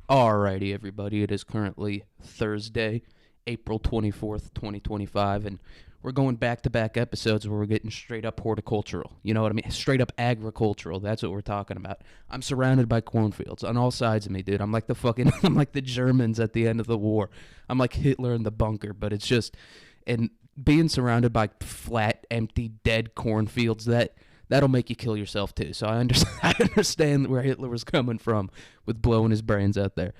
Alrighty, everybody. It is currently Thursday, April 24th, 2025, and we're going back-to-back episodes where we're getting straight up horticultural. You know what I mean? Straight up agricultural. That's what we're talking about. I'm surrounded by cornfields on all sides of me, dude. I'm like the fucking, I'm like the Germans at the end of the war. I'm like Hitler in the bunker, but it's just, and being surrounded by flat, empty, dead cornfields, that'll make you kill yourself too. So I understand, I understand where Hitler was coming from with blowing his brains out there.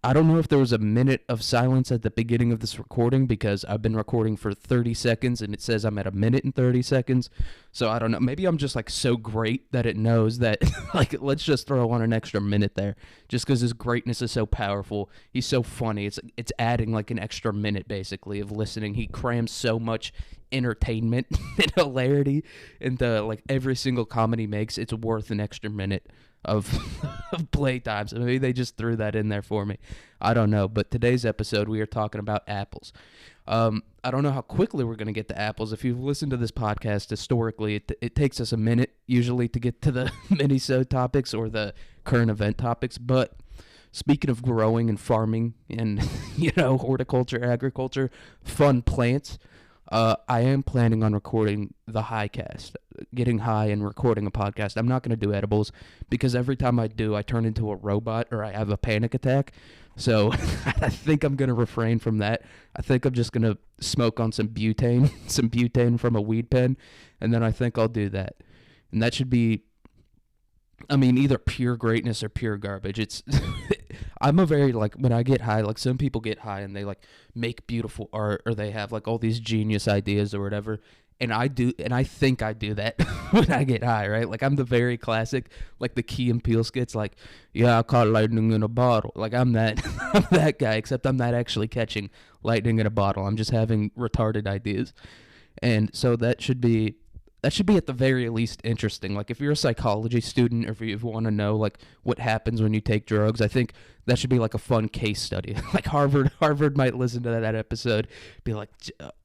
I don't know if there was a minute of silence at the beginning of this recording because I've been recording for 30 seconds and it says I'm at a minute and 30 seconds. So I don't know. Maybe I'm just like so great that it knows that like let's just throw on an extra minute there just because his greatness is so powerful. He's so funny. It's adding like an extra minute basically of listening. He crams so much entertainment and hilarity into like every single comment he makes. It's worth an extra minute of play time. So maybe they just threw that in there for me. I don't know. But today's episode, we are talking about apples. I don't know how quickly we're going to get to apples. If you've listened to this podcast historically, it takes us a minute usually to get to the Mini-Sode topics or the current event topics. But speaking of growing and farming and, horticulture, agriculture, fun plants, I am planning on recording the high cast, getting high and recording a podcast. I'm not going to do edibles because every time I do, I turn into a robot or I have a panic attack. So I think I'm going to refrain from that. I think I'm just going to smoke on some butane from a weed pen, and then I think I'll do that. And that should be, either pure greatness or pure garbage. It's I'm a very, like, when I get high, like, some people get high and they, like, make beautiful art or they have, like, all these genius ideas or whatever. And I think I do that when I get high, right? Like, I'm the very classic, like, the Key and Peele skits, like, yeah, I caught lightning in a bottle. Like, I'm that, I'm that guy, except I'm not actually catching lightning in a bottle. I'm just having retarded ideas. And so that should be at the very least interesting. Like if you're a psychology student or if you want to know like what happens when you take drugs, I think that should be like a fun case study. Like Harvard might listen to that episode, be like,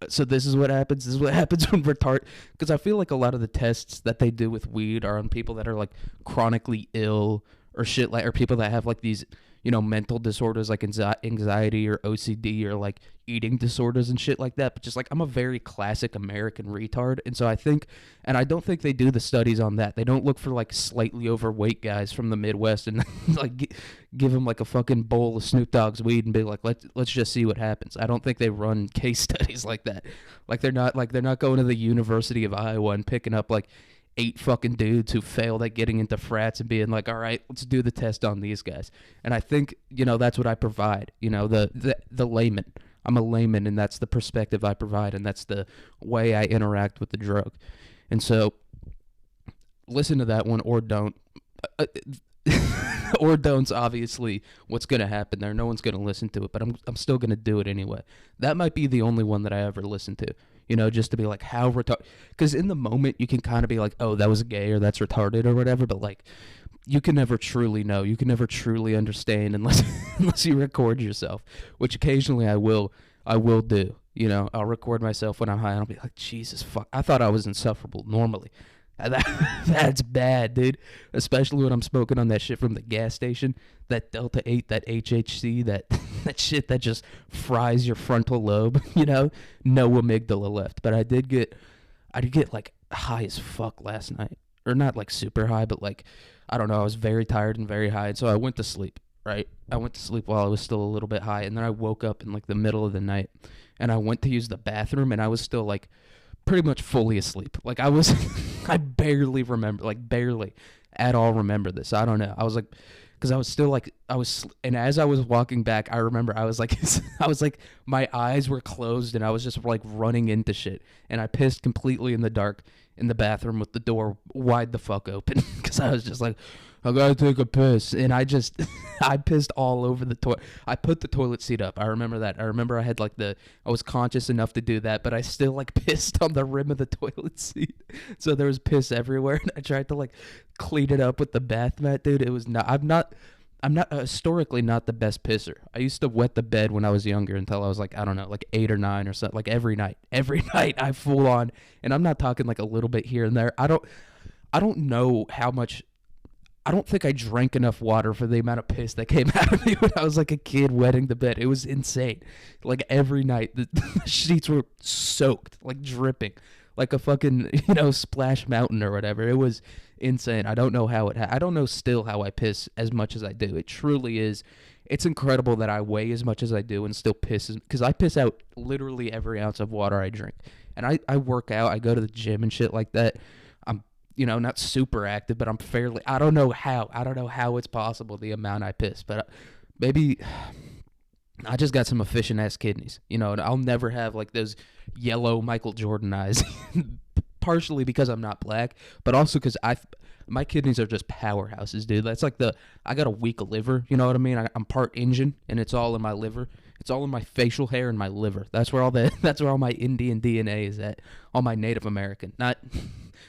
so this is what happens. This is what happens when because I feel like a lot of the tests that they do with weed are on people that are like chronically ill or shit, like, or people that have like these, mental disorders like anxiety or OCD or like eating disorders and shit like that. But just like, I'm a very classic American retard. And so I don't think they do the studies on that. They don't look for like slightly overweight guys from the Midwest and like give them like a fucking bowl of Snoop Dogg's weed and be like, let's just see what happens. I don't think they run case studies like that. Like they're not going to the University of Iowa and picking up like 8 fucking dudes who failed at getting into frats and being like, all right, let's do the test on these guys. And I think, that's what I provide, the layman. I'm a layman, and that's the perspective I provide, and that's the way I interact with the drug. And so listen to that one or don't. Or don't's obviously what's going to happen there. No one's going to listen to it, but I'm still going to do it anyway. That might be the only one that I ever listen to. Just to be like, how retarded. Because in the moment, you can kind of be like, oh, that was gay or that's retarded or whatever. But, like, you can never truly know. You can never truly understand unless you record yourself, which occasionally I will do. I'll record myself when I'm high and I'll be like, Jesus, fuck. I thought I was insufferable normally. That's bad, dude. Especially when I'm smoking on that shit from the gas station, that Delta 8, that HHC, that shit that just fries your frontal lobe, no amygdala left. But I did get like high as fuck last night. Or not like super high, but like, I don't know, I was very tired and very high. And so I went to sleep, right? I went to sleep while I was still a little bit high. And then I woke up in like the middle of the night and I went to use the bathroom and I was still like pretty much fully asleep. Like I barely remember, like barely at all remember this. I don't know. I was like, because I was still like, and as I was walking back, I remember I was like, my eyes were closed and I was just like running into shit. And I pissed completely in the dark in the bathroom with the door wide the fuck open because I was just like, I gotta take a piss. And I pissed all over the toilet. I put the toilet seat up. I remember that. I remember I had like I was conscious enough to do that, but I still like pissed on the rim of the toilet seat. So there was piss everywhere. And I tried to like clean it up with the bath mat, dude. It was not, I'm not historically not the best pisser. I used to wet the bed when I was younger until I was like, I don't know, like 8 or 9 or something. Like every night I full on, and I'm not talking like a little bit here and there. I don't know how much I don't think I drank enough water for the amount of piss that came out of me when I was like a kid wetting the bed. It was insane. Like every night, the sheets were soaked, like dripping, like a fucking splash mountain or whatever. It was insane. I don't know how I don't know still how I piss as much as I do. It truly is. It's incredible that I weigh as much as I do and still piss, because I piss out literally every ounce of water I drink. And I work out. I go to the gym and shit like that. I'm not super active, but I'm fairly, I don't know how it's possible, the amount I piss, but maybe I just got some efficient ass kidneys, and I'll never have like those yellow Michael Jordan eyes, partially because I'm not black, but also because my kidneys are just powerhouses, dude. That's like I got a weak liver, you know what I mean? I'm part Indian, and it's all in my liver. It's all in my facial hair and my liver. That's where that's where all my Indian DNA is at. All my Native American. Not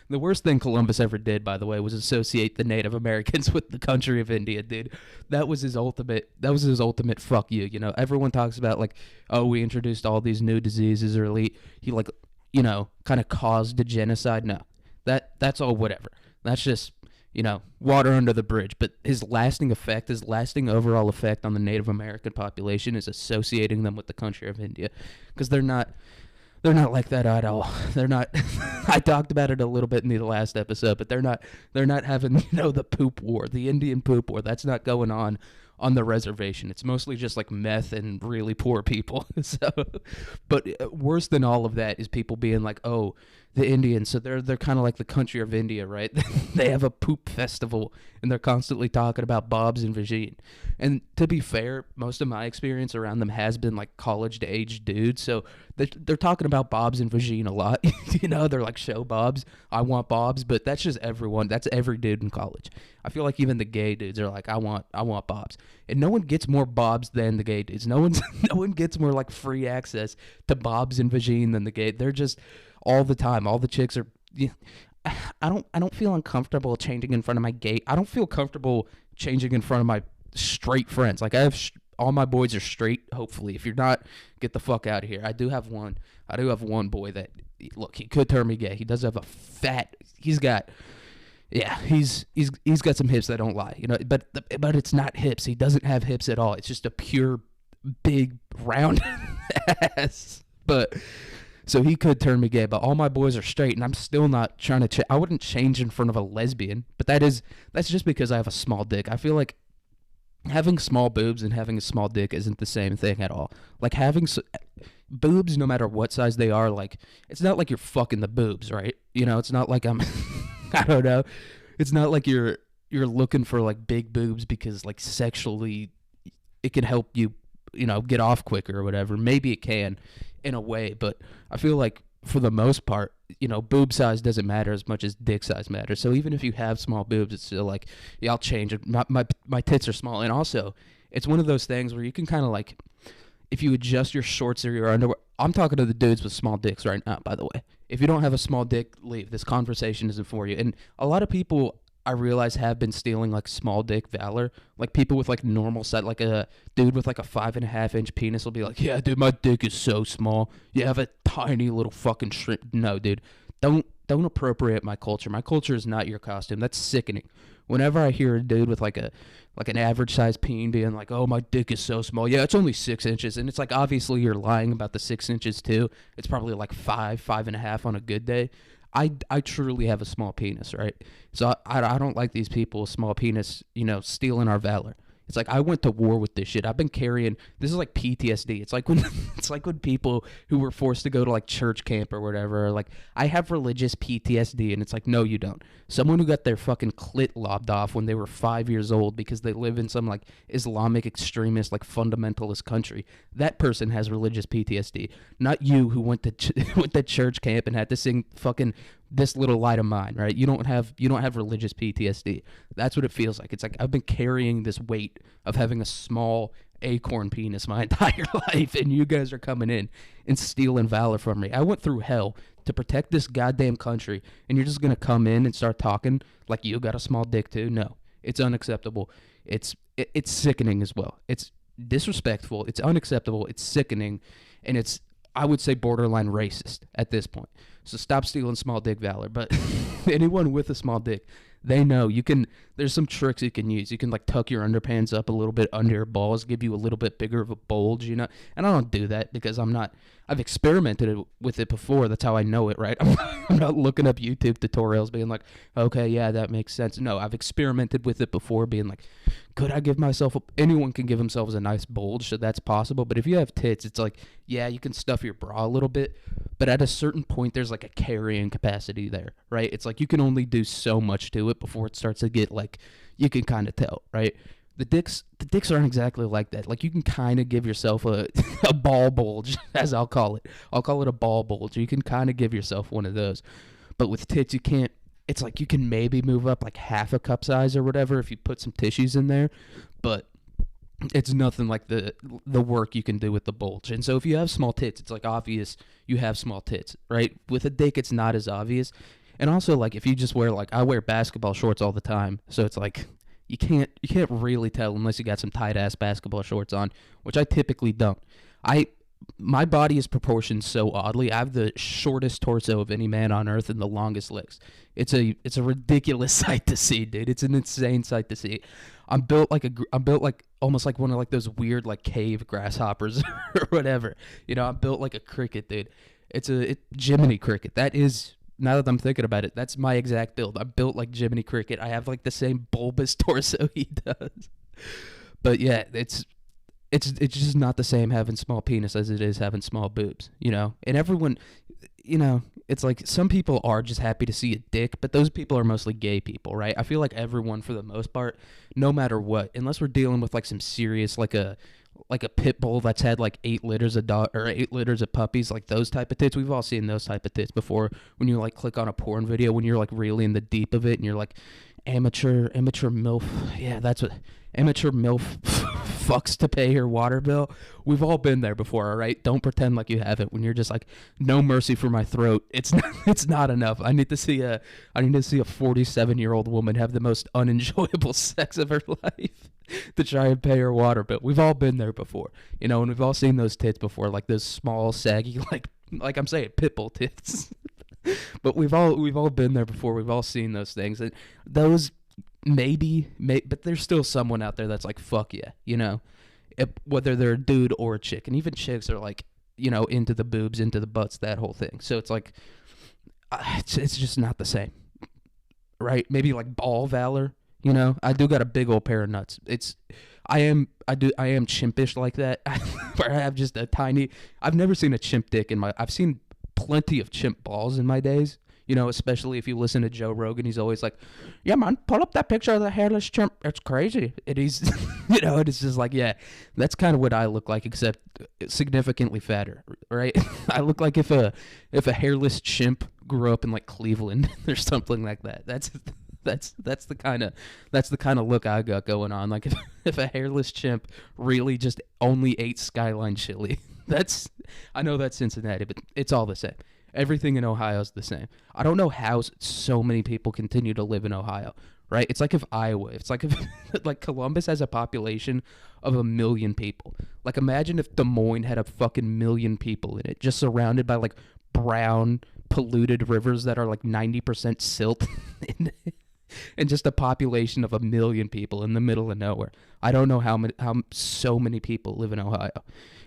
the worst thing Columbus ever did, by the way, was associate the Native Americans with the country of India, dude. That was his ultimate fuck you. Everyone talks about like, oh, we introduced all these new diseases, or he like, kind of caused a genocide. No. That's all whatever. That's just, water under the bridge. But his lasting overall effect on the Native American population is associating them with the country of India, because they're not like that at all. They're not. I talked about it a little bit in the last episode, but they're not having the poop war, the Indian poop war. That's not going on the reservation. It's mostly just like meth and really poor people. So, but worse than all of that is people being like, oh, the Indians, so they're kind of like the country of India, right? They have a poop festival, and they're constantly talking about Bob's and vagine. And to be fair, most of my experience around them has been like college to age dudes, so they're talking about Bob's and vagine a lot. They're like, show Bob's, I want Bob's, but that's just everyone. That's every dude in college. I feel like even the gay dudes are like, I want Bob's, and no one gets more Bob's than the gay dudes. No one gets more like free access to Bob's and vagine than the gay. They're just all the time. All the chicks are. I don't feel uncomfortable changing in front of my gay. I don't feel comfortable changing in front of my straight friends. Like all my boys are straight. Hopefully, if you're not, get the fuck out of here. I do have one boy that, look, he could turn me gay. He does have a fat. He's got. Yeah, he's got some hips that don't lie. But it's not hips. He doesn't have hips at all. It's just a pure big round ass. But. So he could turn me gay, but all my boys are straight, and I'm still not trying to I wouldn't change in front of a lesbian, but that's just because I have a small dick. I feel like having small boobs and having a small dick isn't the same thing at all. Like having boobs, no matter what size they are, like it's not like you're fucking the boobs, right? It's not like I'm I don't know. It's not like you're looking for like big boobs because like sexually it can help you, get off quicker or whatever. Maybe it can in a way, but I feel like for the most part, boob size doesn't matter as much as dick size matters. So even if you have small boobs, it's still like, yeah, I'll change it. My tits are small. And also, it's one of those things where you can kind of like, if you adjust your shorts or your underwear, I'm talking to the dudes with small dicks right now, by the way. If you don't have a small dick, leave. This conversation isn't for you. And a lot of people, I realize, have been stealing like small dick valor. Like people with like normal size, like a dude with like a 5.5-inch penis will be like, yeah, dude, my dick is so small. You have a tiny little fucking shrimp. No, dude, don't appropriate my culture. My culture is not your costume. That's sickening. Whenever I hear a dude with like an average size peen being like, oh, my dick is so small. Yeah, it's only 6 inches. And it's like, obviously you're lying about the 6 inches too. It's probably like 5.5 on a good day. I truly have a small penis, right? So I don't like these people with small penis, stealing our valor. It's like I went to war with this shit. I've been carrying. This is like PTSD. It's like when people who were forced to go to like church camp or whatever are like, I have religious PTSD, and it's like, no, you don't. Someone who got their fucking clit lobbed off when they were 5 years old because they live in some like Islamic extremist like fundamentalist country. That person has religious PTSD, not you who went to church camp and had to sing fucking This Little Light of Mine, right? You don't have religious PTSD. That's what it feels like. It's like I've been carrying this weight of having a small acorn penis my entire life, and you guys are coming in and stealing valor from me. I went through hell to protect this goddamn country, and you're just gonna come in and start talking like you got a small dick too? No, it's unacceptable. It's sickening as well. It's disrespectful. It's unacceptable. It's sickening, and it's, I would say, borderline racist at this point. So stop stealing small dick valor. But anyone with a small dick, they know you can. there's some tricks you can use. You can like tuck your underpants up a little bit under your balls, give you a little bit bigger of a bulge, you know. And I don't do that because I've experimented with it before. That's how I know it, right? I'm not looking up YouTube tutorials being like, okay, yeah, that makes sense. No, I've experimented with it before being like, could I give myself anyone can give themselves a nice bulge, so that's possible. But if you have tits, it's like, yeah, you can stuff your bra a little bit, but at a certain point, there's like a carrying capacity there, right? It's like you can only do so much to it before it starts to get like, you can kind of tell, right? The dicks aren't exactly like that. Like you can kind of give yourself a a ball bulge, as I'll call it. I'll call it a ball bulge. You can kind of give yourself one of those. But with tits, you can't. It's like you can maybe move up like half a cup size or whatever if you put some tissues in there, but it's nothing like the work you can do with the bulge. And so if you have small tits, it's like obvious you have small tits, right? With a dick, it's not as obvious. And also like if you just wear like I wear basketball shorts all the time, so it's like you can't really tell unless you got some tight ass basketball shorts on, which I typically don't. My body is proportioned so oddly. I have the shortest torso of any man on earth and the longest legs. It's a ridiculous sight to see, dude. It's an insane sight to see. I'm built like almost like one of like those weird like cave grasshoppers or whatever. You know, I'm built like a cricket, dude. It's Jiminy Cricket. That is, now that I'm thinking about it, that's my exact build. I'm built like Jiminy Cricket. I have like the same bulbous torso he does. But yeah, it's just not the same having small penis as it is having small boobs, you know? And everyone, you know, it's like some people are just happy to see a dick, but those people are mostly gay people, right? I feel like everyone, for the most part, no matter what, unless we're dealing with like some serious, like a pit bull that's had like 8 litters of or 8 litters of puppies, like those type of tits. We've all seen those type of tits before when you like click on a porn video, when you're like really in the deep of it and you're like, amateur MILF. Yeah, that's what amateur MILF fucks to pay her water bill. We've all been there before, all right? Don't pretend like you haven't. When you're just like, no mercy for my throat. It's not enough. I need to see a 47-year-old woman have the most unenjoyable sex of her life to try and pay her water bill. We've all been there before, you know, and we've all seen those tits before, like those small, saggy, like I'm saying, pitbull tits. But we've all been there before. We've all seen those things, and those maybe, but there's still someone out there that's like, fuck yeah, you know, whether they're a dude or a chick, and even chicks are like, you know, into the boobs, into the butts, that whole thing. So it's like, it's just not the same, right? Maybe like ball valor, you know. I do got a big old pair of nuts. I am chimpish like that, where I have just a tiny. I've never seen a chimp dick I've seen plenty of chimp balls in my days, you know, especially if you listen to Joe Rogan. He's always like, yeah, man, pull up that picture of the hairless chimp. It's crazy. And he's, you know, it's just like, yeah, that's kind of what I look like, except significantly fatter, right? I look like if a hairless chimp grew up in like Cleveland or something like that. That's the kind of look I got going on. Like if a hairless chimp really just only ate Skyline chili. I know that's Cincinnati, but it's all the same. Everything in Ohio is the same. I don't know how so many people continue to live in Ohio, right? It's like if like Columbus has a population of 1 million people. Like imagine if Des Moines had a fucking million people in it, just surrounded by like brown, polluted rivers that are like 90% silt. And just a population of 1 million people in the middle of nowhere. I don't know how so many people live in Ohio.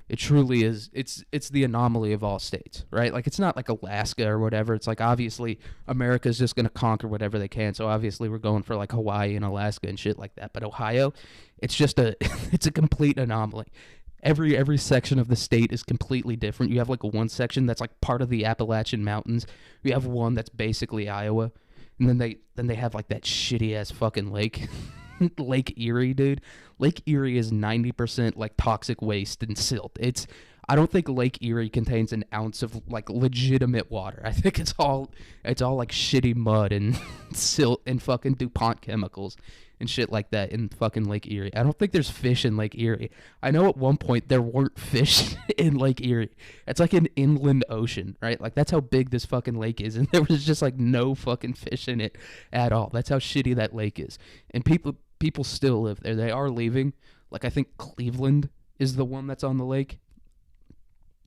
It truly is. It's the anomaly of all states, right? Like it's not like Alaska or whatever. It's like obviously America's just gonna conquer whatever they can. So obviously we're going for like Hawaii and Alaska and shit like that. But Ohio, it's just it's a complete anomaly. Every section of the state is completely different. You have like one section that's like part of the Appalachian Mountains. You have one that's basically Iowa. And then they have like that shitty ass fucking lake, Lake Erie, dude. Lake Erie is 90% like toxic waste and silt. I don't think Lake Erie contains an ounce of like legitimate water. I think it's all like shitty mud and silt and fucking DuPont chemicals and shit like that in fucking Lake Erie. I don't think there's fish in Lake Erie. I know at one point there weren't fish in Lake Erie. It's like an inland ocean, right? Like that's how big this fucking lake is, and there was just like no fucking fish in it at all. That's how shitty that lake is. And people still live there. They are leaving. Like I think Cleveland is the one that's on the lake.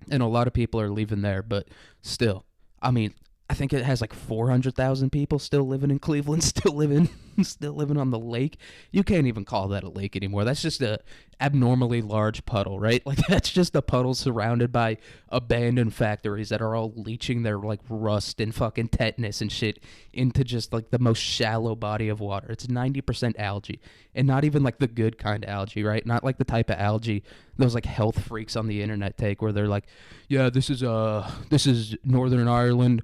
And a lot of people are leaving there, but still, I mean, I think it has like 400,000 people still living in Cleveland, still living on the lake. You can't even call that a lake anymore. That's just a abnormally large puddle, right? Like that's just a puddle surrounded by abandoned factories that are all leaching their like rust and fucking tetanus and shit into just like the most shallow body of water. It's 90% algae, and not even like the good kind of algae, right? Not like the type of algae those like health freaks on the internet take, where they're like, yeah, this is Northern Ireland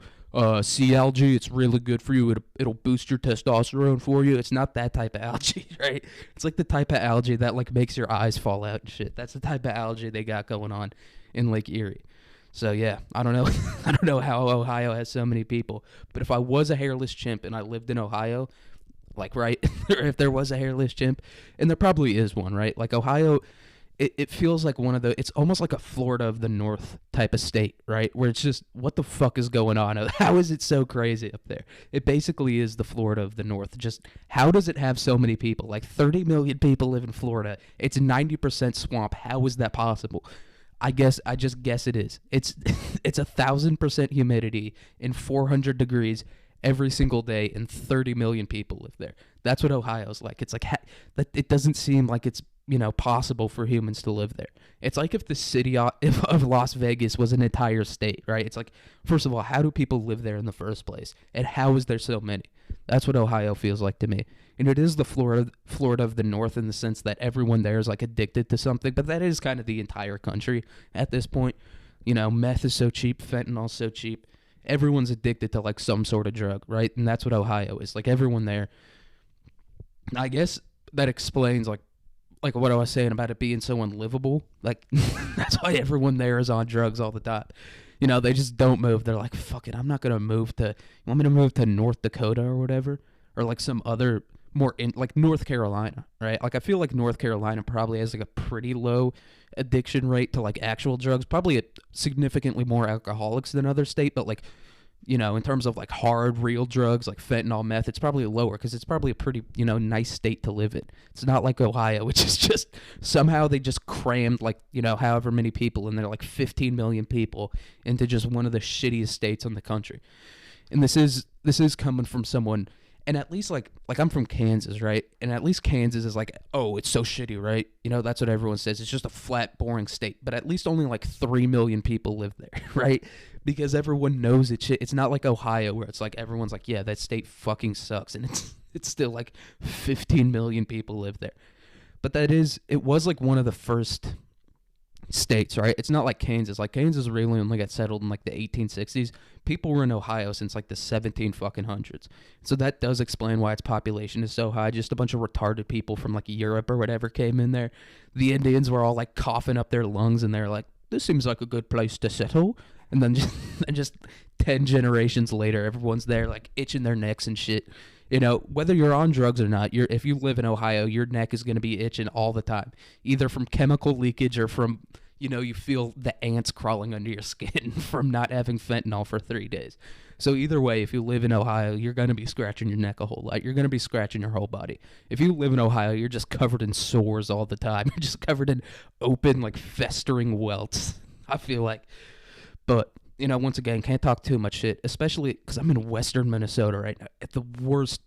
sea algae. It's really good for you. It'll boost your testosterone for you. It's not that type of algae, right? It's like the type of algae that like makes your eyes fall out and shit. That's the type of algae they got going on in Lake Erie. So yeah, I don't know. I don't know how Ohio has so many people. But if I was a hairless chimp and I lived in Ohio, like right, if there was a hairless chimp, and there probably is one, right? Like Ohio. It feels like one of the, it's almost like a Florida of the North type of state, right? Where it's just, what the fuck is going on? How is it so crazy up there? It basically is the Florida of the North. Just, how does it have so many people? Like 30 million people live in Florida. It's 90% swamp. How is that possible? I just guess it is. It's 1,000% humidity and 400 degrees every single day, and 30 million people live there. That's what Ohio's like. It's like that. It doesn't seem like it's possible for humans to live there. It's like if the city of Las Vegas was an entire state, right? It's like, first of all, how do people live there in the first place, and how is there so many? That's what Ohio feels like to me. And it is the Florida of the North in the sense that everyone there is like addicted to something, but that is kind of the entire country at this point. Meth is so cheap, fentanyl's so cheap. Everyone's addicted to like some sort of drug, right? And that's what Ohio is. Like everyone there. I guess that explains like what I was saying about it being so unlivable. Like that's why everyone there is on drugs all the time. They just don't move. They're like, fuck it, I'm not gonna move to. You want me to move to North Dakota or whatever, or like some other like North Carolina, right? Like I feel like North Carolina probably has like a pretty low addiction rate to like actual drugs. Probably significantly more alcoholics than other state, but like. In terms of like hard, real drugs like fentanyl, meth, it's probably lower because it's probably a pretty, nice state to live in. It's not like Ohio, which is just somehow they just crammed like, however many people in there, like 15 million people into just one of the shittiest states in the country. And this is coming from someone, and at least like I'm from Kansas, right? And at least Kansas is like, oh, it's so shitty, right? That's what everyone says. It's just a flat, boring state. But at least only like 3 million people live there, right? Because everyone knows it's shit. It's not like Ohio where it's like everyone's like, yeah, that state fucking sucks, and it's still like 15 million people live there. But it was like one of the first states, right? It's not like Kansas. Like Kansas really only got settled in like the 1860s. People were in Ohio since like the 1700s. So that does explain why its population is so high. Just a bunch of retarded people from like Europe or whatever came in there. The Indians were all like coughing up their lungs, and they're like, this seems like a good place to settle. And then just 10 generations later, everyone's there like itching their necks and shit. Whether you're on drugs or not, if you live in Ohio, your neck is going to be itching all the time, either from chemical leakage or from, you feel the ants crawling under your skin from not having fentanyl for 3 days. So either way, if you live in Ohio, you're going to be scratching your neck a whole lot. You're going to be scratching your whole body. If you live in Ohio, you're just covered in sores all the time. You're just covered in open, like festering welts, I feel like. But, once again, can't talk too much shit, especially because I'm in western Minnesota right now, at the worst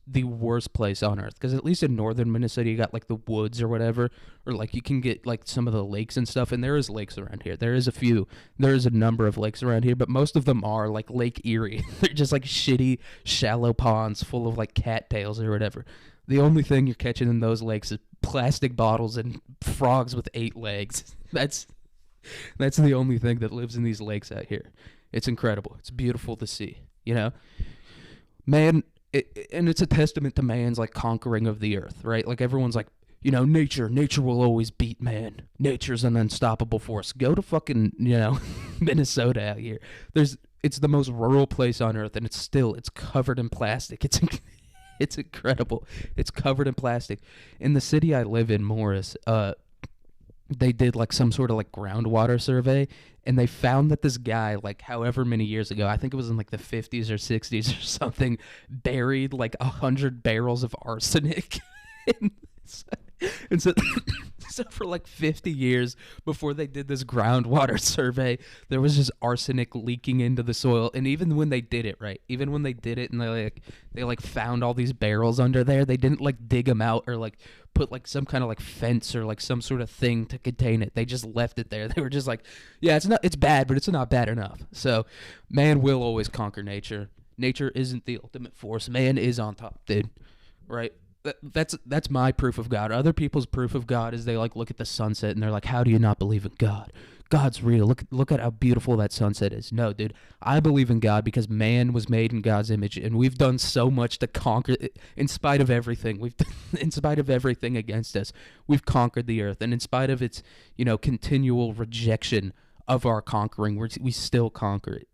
place on earth. Because at least in northern Minnesota, you got, like, the woods or whatever, or, like, you can get, like, some of the lakes and stuff, and there is lakes around here. There is a number of lakes around here, but most of them are, like, Lake Erie. They're just, like, shitty, shallow ponds full of, like, cattails or whatever. The only thing you're catching in those lakes is plastic bottles and frogs with 8 legs. That's the only thing that lives in these lakes out here. It's incredible. It's beautiful to see, Man, and it's a testament to man's, like, conquering of the earth, right? Like, everyone's like, nature will always beat man. Nature's an unstoppable force. Go to fucking, Minnesota out here. It's the most rural place on earth, and it's covered in plastic. It's incredible. It's covered in plastic. In the city I live in, Morris, they did like some sort of like groundwater survey, and they found that this guy, like however many years ago, I think it was in like the 50s or 60s or something, buried like 100 barrels of arsenic. and so So for like 50 years before they did this groundwater survey, there was just arsenic leaking into the soil. And even when they did it, right? Even when they did it and they found all these barrels under there, they didn't like dig them out or like put like some kind of like fence or like some sort of thing to contain it. They just left it there. They were just like, yeah, it's bad, but it's not bad enough. So man will always conquer nature. Nature isn't the ultimate force. Man is on top, dude. Right? That's my proof of God. Other people's proof of God is they like look at the sunset and they're like, how do you not believe in God? God's real. Look at how beautiful that sunset is. No, dude, I believe in God because man was made in God's image, and we've done so much to conquer it. In spite of everything, in spite of everything against us, we've conquered the earth, and in spite of its, continual rejection of our conquering, we still conquer it.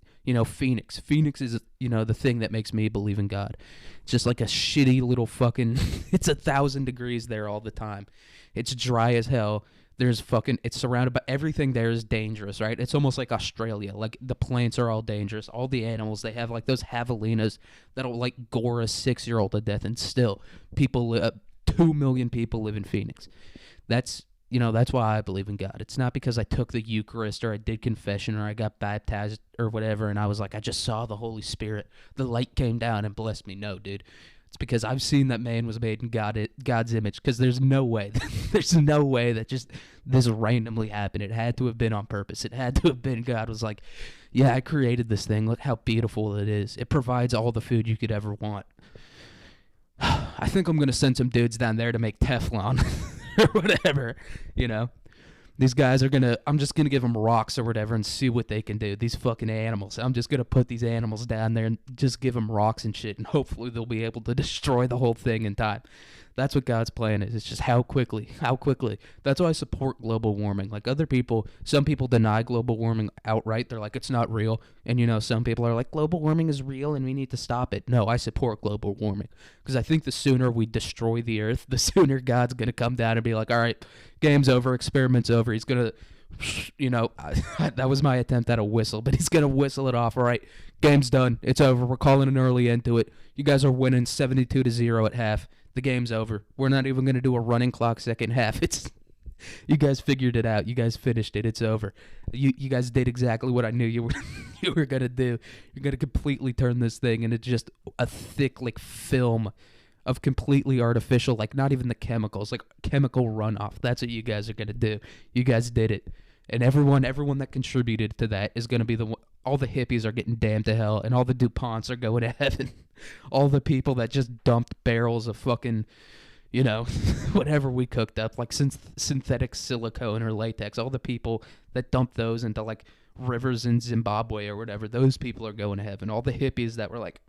Phoenix. Phoenix is, the thing that makes me believe in God. It's just like a shitty little fucking, it's 1,000 degrees there all the time. It's dry as hell. It's surrounded by, everything there is dangerous, right? It's almost like Australia. Like, the plants are all dangerous. All the animals, they have, like, those javelinas that'll, like, gore a 6-year-old to death. And still, 2 million people live in Phoenix. That's why I believe in God. It's not because I took the Eucharist or I did confession or I got baptized or whatever and I was like, I just saw the Holy Spirit. The light came down and blessed me. No, dude. It's because I've seen that man was made in God's image, because there's no way that just this randomly happened. It had to have been on purpose. It had to have been God was like, yeah, I created this thing. Look how beautiful it is. It provides all the food you could ever want. I think I'm going to send some dudes down there to make Teflon or whatever, These guys I'm just going to give them rocks or whatever and see what they can do. These fucking animals. I'm just going to put these animals down there and just give them rocks and shit, and hopefully they'll be able to destroy the whole thing in time. That's what God's plan is. It's just how quickly. That's why I support global warming. Like, some people deny global warming outright. They're like, it's not real. And, some people are like, global warming is real and we need to stop it. No, I support global warming because I think the sooner we destroy the earth, the sooner God's going to come down and be like, all right, game's over, experiment's over. He's going to, that was my attempt at a whistle, but he's going to whistle it off. All right, game's done. It's over. We're calling an early end to it. You guys are winning 72-0 at half. The game's over. We're not even going to do a running clock second half. You guys figured it out. You guys finished it. It's over. You guys did exactly what I knew you were going to do. You're going to completely turn this thing into just a thick, like, film of completely artificial, like, not even the chemicals, like chemical runoff. That's what you guys are going to do. You guys did it. And everyone that contributed to that is going to be all the hippies are getting damned to hell, and all the DuPonts are going to heaven. All the people that just dumped barrels of fucking, whatever we cooked up, like synthetic silicone or latex, all the people that dumped those into, like, rivers in Zimbabwe or whatever, those people are going to heaven. All the hippies that were like,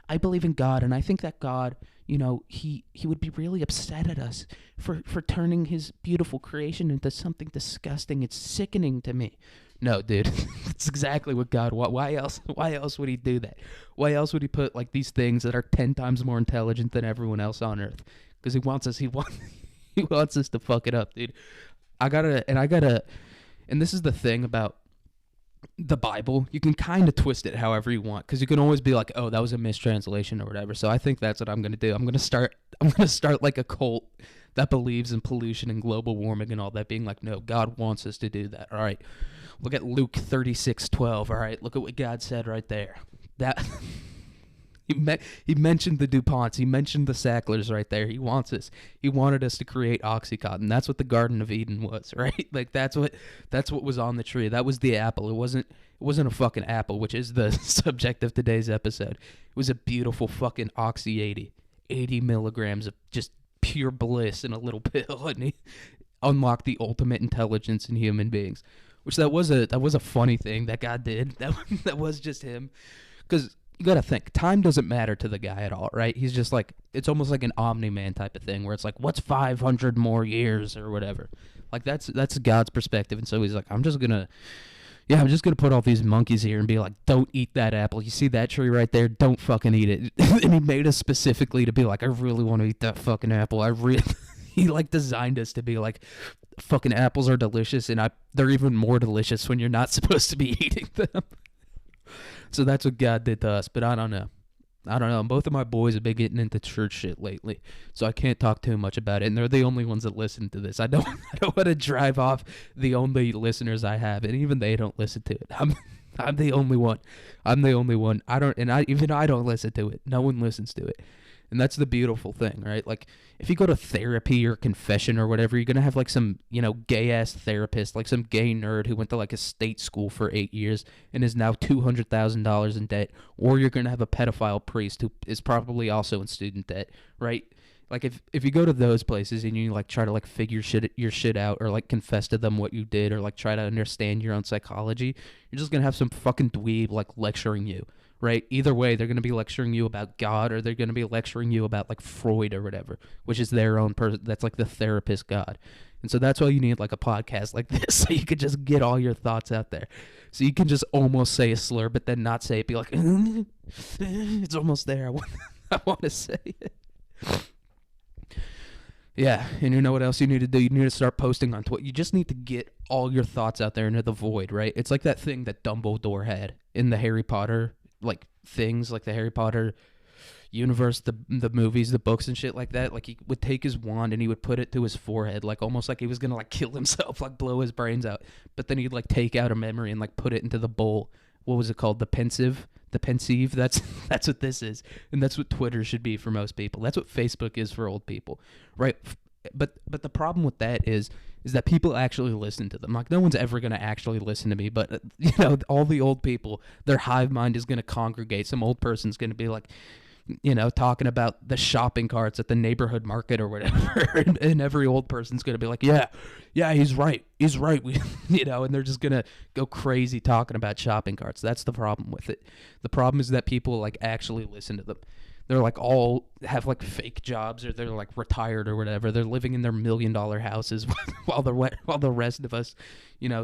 I believe in God, and I think that God, he would be really upset at us for turning his beautiful creation into something disgusting. It's sickening to me. No, dude, it's exactly what God wants. Why else would he do that? Why else would he put, like, these things that are 10 times more intelligent than everyone else on earth? Because he wants us to fuck it up, dude. And this is the thing about the Bible. You can kind of twist it however you want, because you can always be like, oh, that was a mistranslation or whatever. So I think that's what I'm going to do. I'm going to start like a cult that believes in pollution and global warming and all that, being like, no, God wants us to do that. All right, look at Luke 36:12. All right, look at what God said right there. That he mentioned the DuPonts. He mentioned the Sacklers right there. He wanted us to create Oxycontin. That's what the Garden of Eden was, right? Like, that's what was on the tree. That was the apple. It wasn't a fucking apple, which is the subject of today's episode. It was a beautiful fucking Oxy 80 milligrams of just pure bliss in a little pill, and he unlocked the ultimate intelligence in human beings. Which that was a funny thing that God did. That was just him, because you gotta think, time doesn't matter to the guy at all, right? He's just like, it's almost like an Omni-Man type of thing, where it's like, what's 500 more years or whatever? Like, that's God's perspective, and so he's like, I'm just gonna put all these monkeys here and be like, don't eat that apple. You see that tree right there? Don't fucking eat it. And he made us specifically to be like, I really want to eat that fucking apple. He like designed us to be like, fucking apples are delicious, and they're even more delicious when you're not supposed to be eating them. So that's what God did to us, but I don't know. I don't know. Both of my boys have been getting into church shit lately, so I can't talk too much about it. And they're the only ones that listen to this. I don't, I don't want to drive off the only listeners I have, and even they don't listen to it. I'm the only one. I'm the only one. Even I don't listen to it. No one listens to it. And that's the beautiful thing, right? Like, if you go to therapy or confession or whatever, you're going to have, like, some, gay-ass therapist, like some gay nerd who went to, like, a state school for 8 years and is now $200,000 in debt. Or you're going to have a pedophile priest who is probably also in student debt, right? Like, if you go to those places and you, like, try to, like, figure your shit out or, like, confess to them what you did or, like, try to understand your own psychology, you're just going to have some fucking dweeb, like, lecturing you. Right? Either way, they're going to be lecturing you about God, or they're going to be lecturing you about, like, Freud or whatever, which is their own person. That's, like, the therapist God. And so that's why you need, like, a podcast like this, so you could just get all your thoughts out there. So you can just almost say a slur, but then not say it. Be like, it's almost there. I want to say it. Yeah, and you know what else you need to do? You need to start posting on Twitter. You just need to get all your thoughts out there into the void, right? It's like that thing that Dumbledore had in the Harry Potter, like, things, like the Harry Potter universe, the movies, the books and shit like that. Like, he would take his wand and he would put it to his forehead, like, almost like he was gonna, like, kill himself, like, blow his brains out. But then he'd, like, take out a memory and, like, put it into the bowl. What was it called? The pensieve. That's what this is, and that's what Twitter should be for most people. That's what Facebook is for old people, right? But the problem with that is that people actually listen to them. Like, no one's ever going to actually listen to me, but all the old people, their hive mind is going to congregate. Some old person's going to be like, talking about the shopping carts at the neighborhood market or whatever, and every old person's going to be like, yeah, he's right, we, and they're just going to go crazy talking about shopping carts. That's the problem with it. The problem is that people, like, actually listen to them. They're, like, all have, like, fake jobs, or they're, like, retired or whatever. They're living in their $1 million houses while the rest of us,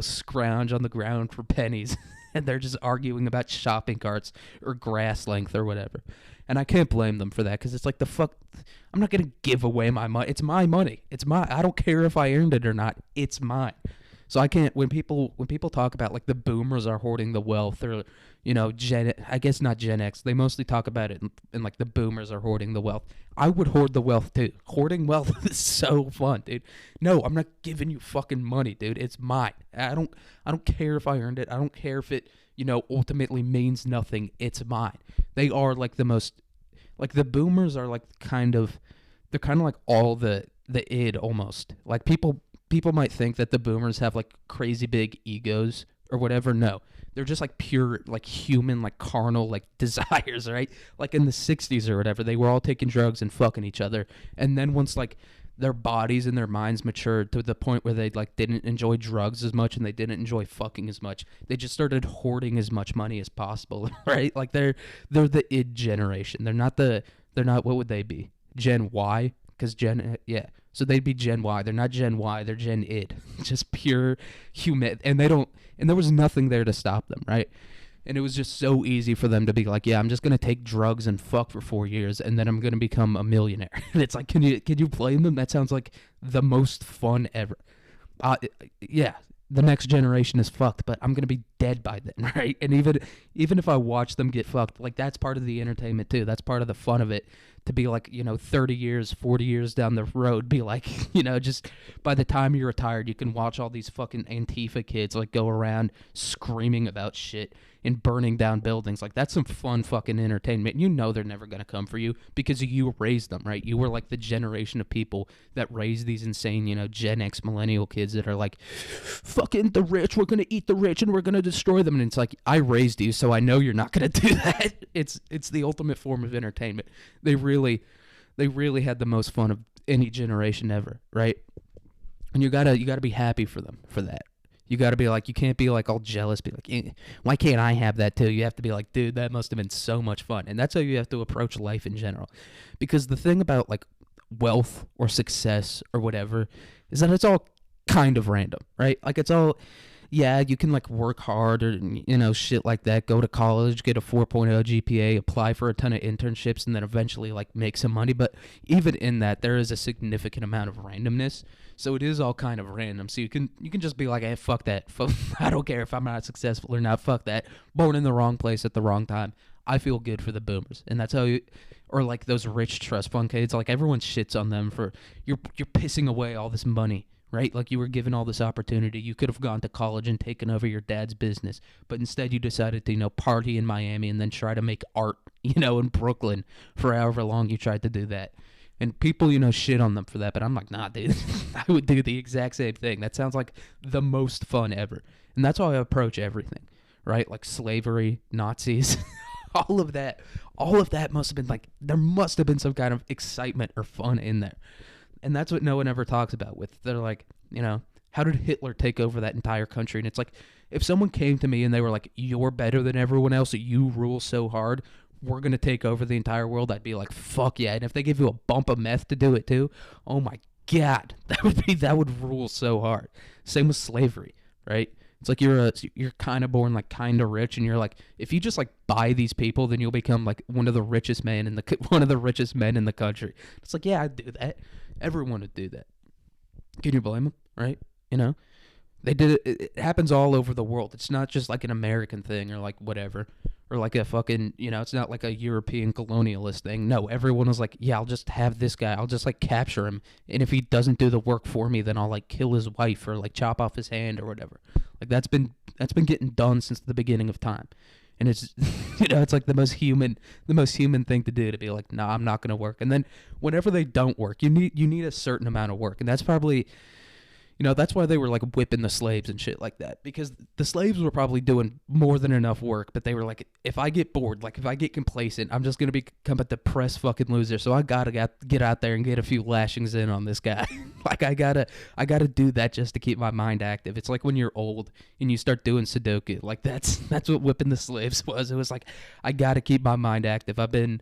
scrounge on the ground for pennies, and they're just arguing about shopping carts or grass length or whatever. And I can't blame them for that, because it's like, the fuck, I'm not going to give away my money. It's my money. I don't care if I earned it or not. It's mine. So I can't, when people talk about, like, the boomers are hoarding the wealth, or, I guess not Gen X, they mostly talk about it in like, the boomers are hoarding the wealth. I would hoard the wealth too. Hoarding wealth is so fun, dude. No, I'm not giving you fucking money, dude. It's mine. I don't care if I earned it. I don't care if it, ultimately means nothing. It's mine. They are, like, the most, like, the boomers are, like, they're kind of like all the id almost. Like, people might think that the boomers have, like, crazy big egos or whatever. No, they're just, like, pure, like, human, like, carnal, like, desires, right? Like, in the 60s or whatever, they were all taking drugs and fucking each other. And then once, like, their bodies and their minds matured to the point where they, like, didn't enjoy drugs as much and they didn't enjoy fucking as much, they just started hoarding as much money as possible, right? Like, they're the id generation. They're not, what would they be? Gen Y? Because so they'd be Gen Y. They're not Gen Y. They're Gen id. Just pure human. And there was nothing there to stop them, right? And it was just so easy for them to be like, yeah, I'm just going to take drugs and fuck for 4 years, and then I'm going to become a millionaire. And it's like, can you blame them? That sounds like the most fun ever. Yeah, the next generation is fucked, but I'm going to be dead by then, right? And even if I watch them get fucked, like, that's part of the entertainment too. That's part of the fun of it, to be like, 30 years, 40 years down the road, be like, just by the time you're retired, you can watch all these fucking Antifa kids, like, go around screaming about shit and burning down buildings. Like, that's some fun fucking entertainment. They're never going to come for you because you raised them, right? You were, like, the generation of people that raised these insane, Gen X millennial kids that are like, fucking the rich, we're going to eat the rich and we're going to destroy them. And it's like, I raised you, so I know you're not going to do that. It's the ultimate form of entertainment. They really had the most fun of any generation ever, right? And you gotta be happy for them for that. You gotta be like, you can't be like all jealous, be like, why can't I have that too? You have to be like, dude, that must have been so much fun. And that's how you have to approach life in general. Because the thing about, like, wealth or success or whatever is that it's all kind of random, right? Like, it's all, yeah, you can, like, work hard or, shit like that, go to college, get a 4.0 GPA, apply for a ton of internships, and then eventually, like, make some money. But even in that, there is a significant amount of randomness. So it is all kind of random. So you can just be like, hey, fuck that. I don't care if I'm not successful or not. Fuck that. Born in the wrong place at the wrong time. I feel good for the boomers, and that's how you, or like those rich trust fund kids. Like everyone shits on them for you're pissing away all this money, right? Like you were given all this opportunity. You could have gone to college and taken over your dad's business, but instead you decided to party in Miami and then try to make art in Brooklyn for however long you tried to do that. And people, shit on them for that, but I'm like, nah, dude, I would do the exact same thing. That sounds like the most fun ever. And that's how I approach everything, right? Like slavery, Nazis, all of that must have been like, there must have been some kind of excitement or fun in there. And that's what no one ever talks about they're like, how did Hitler take over that entire country? And it's like, if someone came to me and they were like, you're better than everyone else, you rule so hard, we're going to take over the entire world, I'd be like, fuck yeah. And if they give you a bump of meth to do it too, oh my God, that would rule so hard. Same with slavery, right? It's like you're kind of born like kind of rich, and you're like, if you just like buy these people, then you'll become like one of the richest men in the country. It's like, yeah, I'd do that. Everyone would do that. Can you blame them, right? They did it. It happens all over the world. It's not just like an American thing or like whatever, or like a fucking, it's not like a European colonialist thing. No, everyone was like, yeah, I'll just have this guy. I'll just like capture him. And if he doesn't do the work for me, then I'll like kill his wife or like chop off his hand or whatever. Like that's been getting done since the beginning of time. And it's, it's like the most human thing to do, to be like, nah, I'm not going to work. And then whenever they don't work, you need a certain amount of work. And that's probably, that's why they were like whipping the slaves and shit like that, because the slaves were probably doing more than enough work, but they were like, if I get bored, like if I get complacent, I'm just going to become a depressed fucking loser. So I got to get out there and get a few lashings in on this guy. Like I got to do that just to keep my mind active. It's like when you're old and you start doing Sudoku. Like that's what whipping the slaves was. It was like, I got to keep my mind active. I've been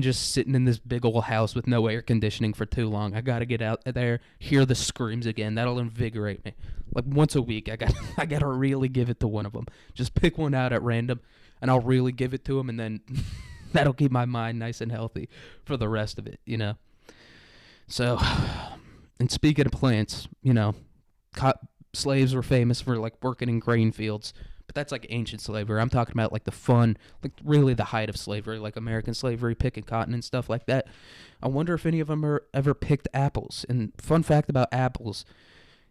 just sitting in this big old house with no air conditioning for too long. I got to get out there, hear the screams again. That'll invigorate me. Like once a week, I got to really give it to one of them. Just pick one out at random, and I'll really give it to them, and then that'll keep my mind nice and healthy for the rest of it, So, and speaking of plants, slaves were famous for like working in grain fields. But that's like ancient slavery. I'm talking about like the fun, like really the height of slavery, like American slavery, picking cotton and stuff like that. I wonder if any of them ever picked apples. And fun fact about apples,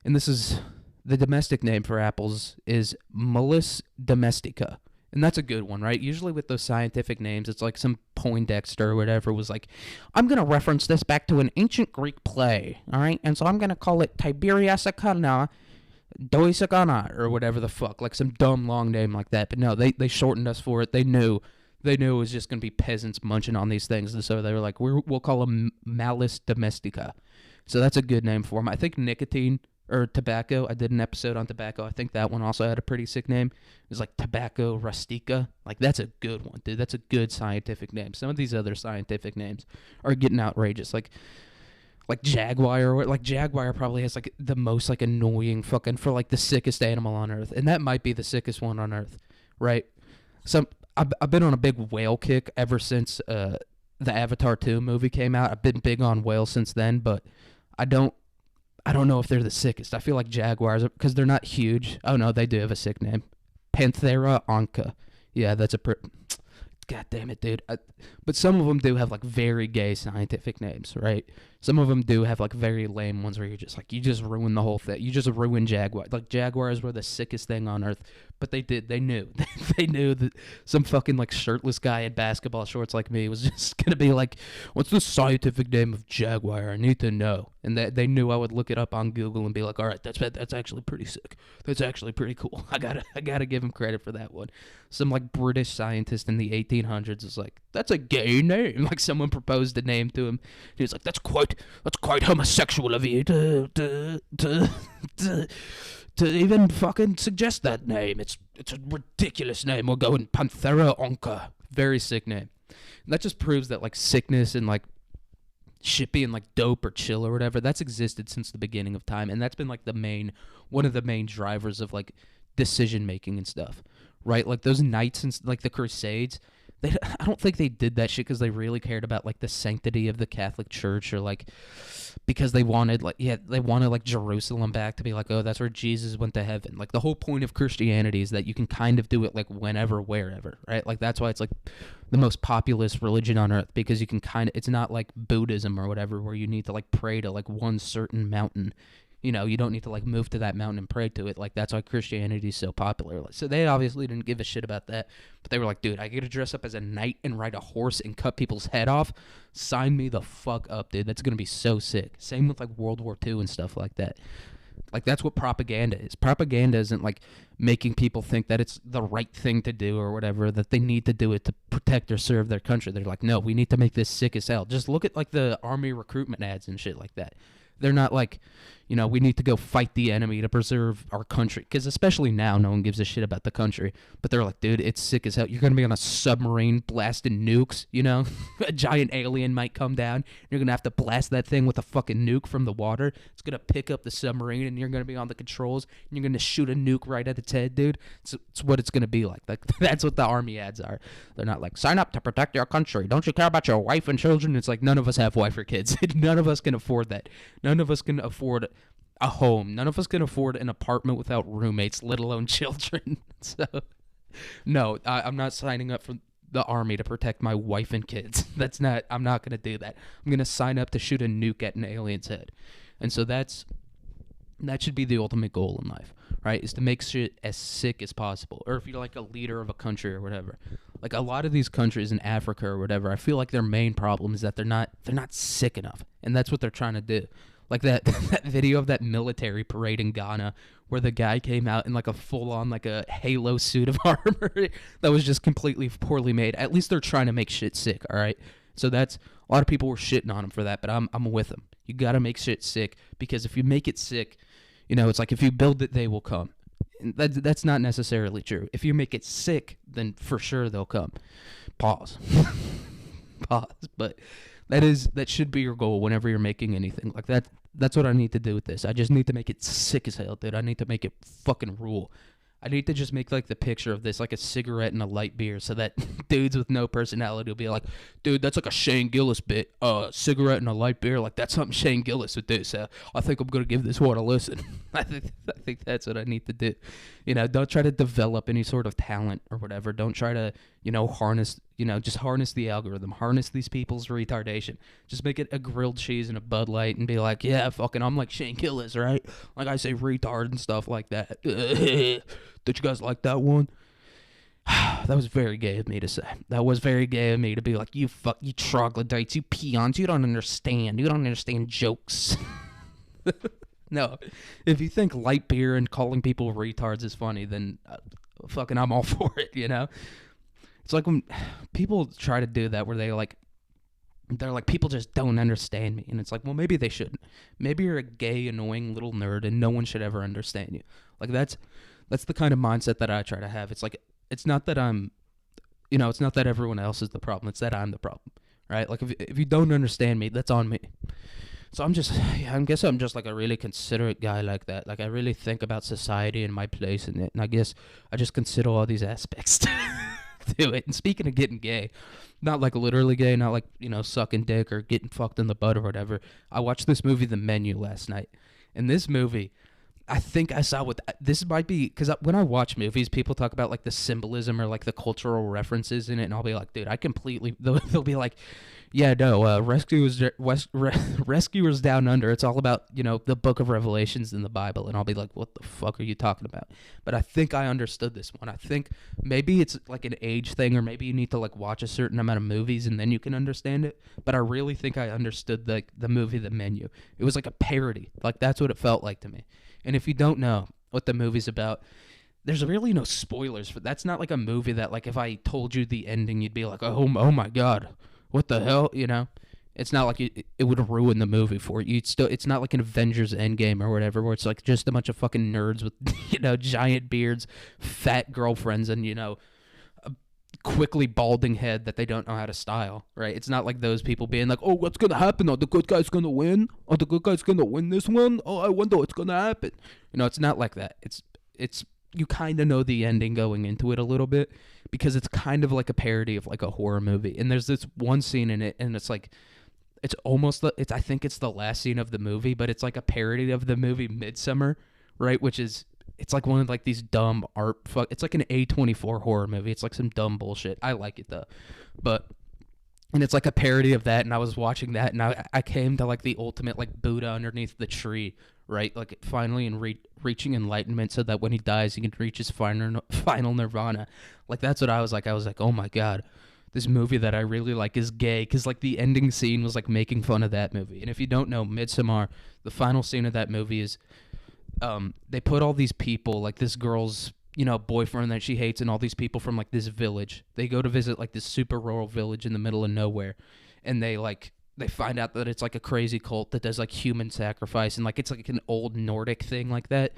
and this is the domestic name for apples, is Mulus domestica. And that's a good one, right? Usually with those scientific names, it's like some Poindexter or whatever was like, I'm going to reference this back to an ancient Greek play, all right? And so I'm going to call it Tiberias Acana Doisagana or whatever the fuck, like some dumb long name like that. But no, they shortened us for it. They knew it was just going to be peasants munching on these things. And so they were like, we'll call them Malus domestica. So that's a good name for them. I think nicotine or tobacco, I did an episode on tobacco. I think that one also had a pretty sick name. It was like Tobacco rustica. Like that's a good one, dude. That's a good scientific name. Some of these other scientific names are getting outrageous. Like Jaguar, or like Jaguar probably has like the most like annoying fucking, for like the sickest animal on earth, and that might be the sickest one on earth, right? I've been on a big whale kick ever since the Avatar 2 movie came out. I've been big on whales since then, but I don't know if they're the sickest. I feel like jaguars, because they're not huge. Oh no, they do have a sick name, Panthera onca. Yeah, that's God damn it, dude. But some of them do have like very gay scientific names, right? Some of them do have like very lame ones where you're just like, you just ruin the whole thing. You just ruin jaguar. Like jaguars were the sickest thing on earth, but they knew. They knew that some fucking like shirtless guy in basketball shorts like me was just going to be like, what's the scientific name of jaguar? I need to know. And they knew I would look it up on Google and be like, all right, that's actually pretty sick. That's actually pretty cool. I gotta give him credit for that one. Some like British scientist in the 1800s is like, that's a gay name. Like someone proposed a name to him. He was like, that's quite homosexual of you to even fucking suggest that name. It's a ridiculous name. We'll go in Panthera onca. Very sick name. And that just proves that like sickness and like shit being like dope or chill or whatever, that's existed since the beginning of time, and that's been like one of the main drivers of like decision making and stuff, right? Like those knights and like the Crusades, I don't think they did that shit because they really cared about like the sanctity of the Catholic Church, or like because they wanted like Jerusalem back to be like, oh, that's where Jesus went to heaven. Like the whole point of Christianity is that you can kind of do it like whenever, wherever, right? Like that's why it's like the most populous religion on earth, because you can kind of, it's not like Buddhism or whatever where you need to like pray to like one certain mountain. You know, you don't need to like move to that mountain and pray to it. Like that's why Christianity is so popular. So they obviously didn't give a shit about that, but they were like, dude, I get to dress up as a knight and ride a horse and cut people's head off. Sign me the fuck up, dude. That's gonna be so sick. Same with like World War II and stuff like that. Like that's what propaganda is. Propaganda isn't like making people think that it's the right thing to do or whatever, that they need to do it to protect or serve their country. They're like, no, we need to make this sick as hell. Just look at like the army recruitment ads and shit like that. They're not like, you know, we need to go fight the enemy to preserve our country. Because especially now, no one gives a shit about the country. But they're like, dude, it's sick as hell. You're going to be on a submarine blasting nukes, you know? A giant alien might come down. You're going to have to blast that thing with a fucking nuke from the water. It's going to pick up the submarine, and you're going to be on the controls, and you're going to shoot a nuke right at its head, dude. It's what it's going to be like. That's what the army ads are. They're not like, sign up to protect your country. Don't you care about your wife and children? It's like, none of us have wife or kids. None of us can afford that. None of us can afford a home. None of us can afford an apartment without roommates, let alone children. So, no, I'm not signing up for the army to protect my wife and kids. I'm not going to do that. I'm going to sign up to shoot a nuke at an alien's head. And so that should be the ultimate goal in life, right? Is to make shit as sick as possible. Or if you're like a leader of a country or whatever. Like a lot of these countries in Africa or whatever, I feel like their main problem is that they're not sick enough. And that's what they're trying to do. Like that video of that military parade in Ghana where the guy came out in like a full-on like a Halo suit of armor that was just completely poorly made. At least they're trying to make shit sick, all right? So that's, a lot of people were shitting on him for that, but I'm with them. You got to make shit sick, because if you make it sick, you know, it's like if you build it, they will come. And that's not necessarily true. If you make it sick, then for sure they'll come. Pause. Pause. But that should be your goal whenever you're making anything. Like that's what I need to do with this. I just need to make it sick as hell, dude. I need to make it fucking rule. I need to just make like the picture of this like a cigarette and a light beer, so that dudes with no personality will be like, dude, that's like a Shane Gillis bit. Cigarette and a light beer, like that's something Shane Gillis would do. So I think I'm gonna give this one a listen. I think that's what I need to do. You know, don't try to develop any sort of talent or whatever. Don't try to, you know, harness the algorithm, harness these people's retardation. Just make it a grilled cheese and a Bud Light and be like, yeah, fucking, I'm like Shane Gillis, right? Like I say retard and stuff like that. Did you guys like that one? That was very gay of me to say. That was very gay of me to be like, you troglodytes, you peons, you don't understand jokes. No, if you think light beer and calling people retards is funny, then fucking I'm all for it, you know? It's like when people try to do that where they're like, people just don't understand me. And it's like, well, maybe they shouldn't. Maybe you're a gay, annoying little nerd and no one should ever understand you. Like that's the kind of mindset that I try to have. It's like, it's not that I'm, you know, it's not that everyone else is the problem. It's that I'm the problem, right? Like if you don't understand me, that's on me. So I guess I'm just like a really considerate guy like that. Like I really think about society and my place in it. And I guess I just consider all these aspects to it. And speaking of getting gay, not like literally gay, not like, you know, sucking dick or getting fucked in the butt or whatever. I watched this movie, The Menu, last night. And this movie, I think I saw this might be, because when I watch movies, people talk about like the symbolism or like the cultural references in it, and I'll be like, dude, I completely, they'll be like, yeah, no, Rescuers Down Under, it's all about, you know, the book of Revelations in the Bible, and I'll be like, what the fuck are you talking about? But I think I understood this one. I think maybe it's like an age thing, or maybe you need to like watch a certain amount of movies and then you can understand it, but I really think I understood the movie The Menu. It was like a parody. Like that's what it felt like to me. And if you don't know what the movie's about, there's really no spoilers. That's not like a movie that, like, if I told you the ending, you'd be like, oh my God, what the hell, you know? It's not like it would ruin the movie for you. It's not like an Avengers Endgame or whatever, where it's like just a bunch of fucking nerds with, you know, giant beards, fat girlfriends, and, you know, a quickly balding head that they don't know how to style, right? It's not like those people being like, oh, what's gonna happen? Are the good guys gonna win? Are the good guys gonna win this one? Oh, I wonder what's gonna happen. You know, it's not like that. It's you kind of know the ending going into it a little bit, because it's kind of like a parody of like a horror movie. And there's this one scene in it, and it's like it's almost I think it's the last scene of the movie, but it's like a parody of the movie Midsummer, right? Which is it's like one of like these dumb it's like an A24 horror movie. It's like some dumb bullshit. I like it though. But and it's like a parody of that, and I was watching that, and I came to like the ultimate like Buddha underneath the tree, right? Like finally reaching enlightenment, so that when he dies, he can reach his final nirvana. Like that's what I was like. I was like, oh my god, this movie that I really like is gay, because like the ending scene was like making fun of that movie. And if you don't know, Midsommar, the final scene of that movie is, they put all these people, like this girl's boyfriend that she hates, and all these people from like this village. They go to visit like this super rural village in the middle of nowhere, and they find out that it's like a crazy cult that does like human sacrifice, and like it's like an old Nordic thing like that.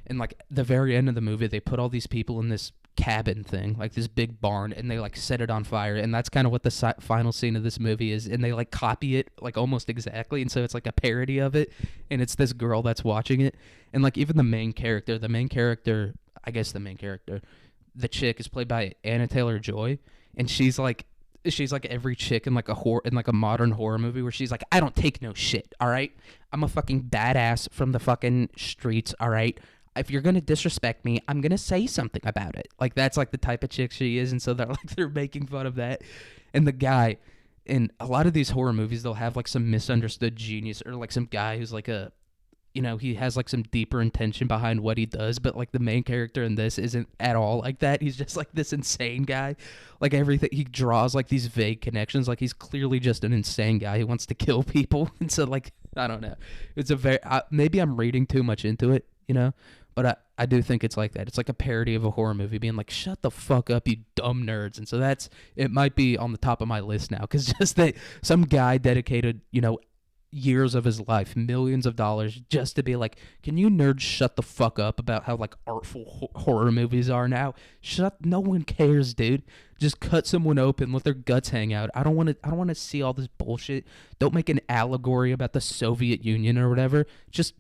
And like the very end of the movie, they put all these people in this cabin thing, like this big barn, and they like set it on fire, and that's kind of what the final scene of this movie is. And they like copy it like almost exactly, and so it's like a parody of it, and it's this girl that's watching it. And like even the main character, the chick is played by Anna Taylor-Joy, and she's like every chick in like a modern horror movie, where she's like, I don't take no shit, all right? I'm a fucking badass from the fucking streets, all right? If you're gonna disrespect me, I'm gonna say something about it. Like that's like the type of chick she is, and so they're making fun of that. And the guy in a lot of these horror movies, they'll have like some misunderstood genius, or like some guy who's like he has like some deeper intention behind what he does, but like the main character in this isn't at all like that. He's just like this insane guy. Like everything, he draws like these vague connections. Like he's clearly just an insane guy who wants to kill people. And so like, I don't know. It's a very, maybe I'm reading too much into it, but I do think it's like that. It's like a parody of a horror movie being like, shut the fuck up, you dumb nerds. And so it might be on the top of my list now, because just some guy dedicated, years of his life, millions of dollars, just to be like, can you nerds shut the fuck up about how like artful horror movies are now? No one cares, dude. Just cut someone open, let their guts hang out. I don't want to see all this bullshit. Don't make an allegory about the Soviet Union or whatever. Just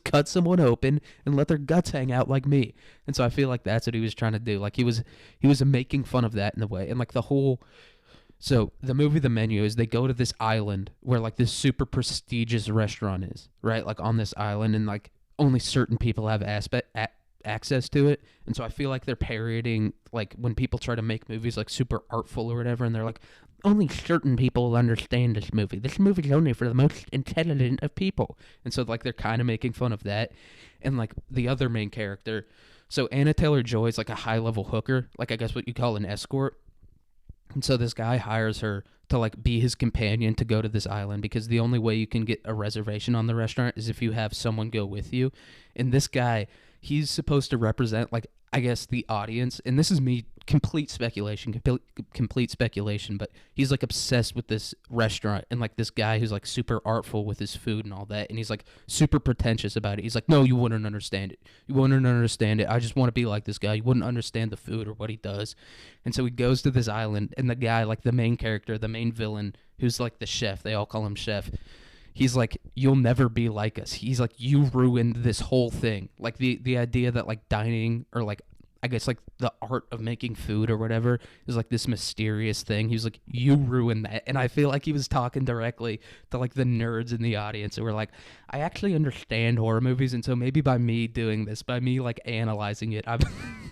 cut someone open and let their guts hang out like me. And so I feel like that's what he was trying to do. Like he was making fun of that in a way. And like so the movie The Menu is they go to this island where like this super prestigious restaurant is, right? Like on this island, and like only certain people have access to it. And so I feel like they're parodying like when people try to make movies like super artful or whatever, and they're like, only certain people will understand this movie. This movie is only for the most intelligent of people. And so like they're kind of making fun of that. And like the other main character, so Anna Taylor-Joy is like a high-level hooker, like I guess what you call an escort. And so this guy hires her to like be his companion to go to this island, because the only way you can get a reservation on the restaurant is if you have someone go with you. And this guy, he's supposed to represent like, I guess, the audience. And this is me, complete speculation, but he's like obsessed with this restaurant, and like this guy who's like super artful with his food and all that, and he's like super pretentious about it. He's like, no, you wouldn't understand it. I just want to be like this guy. You wouldn't understand the food or what he does. And so he goes to this island, and the guy, like the main character, the main villain, who's like the chef, they all call him chef, he's like, you'll never be like us. He's like, you ruined this whole thing. Like the idea that like dining, or like, I guess like the art of making food or whatever, is like this mysterious thing. He was like, you ruined that. And I feel like he was talking directly to like the nerds in the audience who were like, I actually understand horror movies, and so maybe by me doing this, by me like analyzing it,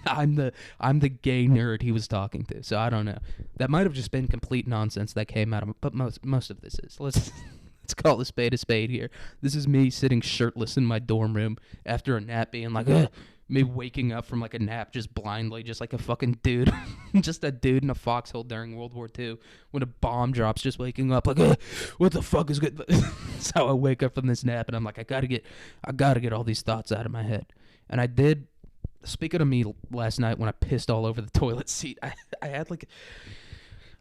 I'm the gay nerd he was talking to. So I don't know. That might have just been complete nonsense that came out of him, but most of this is. Let's call a spade here. This is me sitting shirtless in my dorm room after a nap, being like, ugh. Me waking up from like a nap just blindly, just like a fucking dude. Just a dude in a foxhole during World War II when a bomb drops, just waking up like, what the fuck is good? That's how I wake up from this nap, and I'm like, I gotta get all these thoughts out of my head. And I did. Speaking of me last night when I pissed all over the toilet seat, I had like,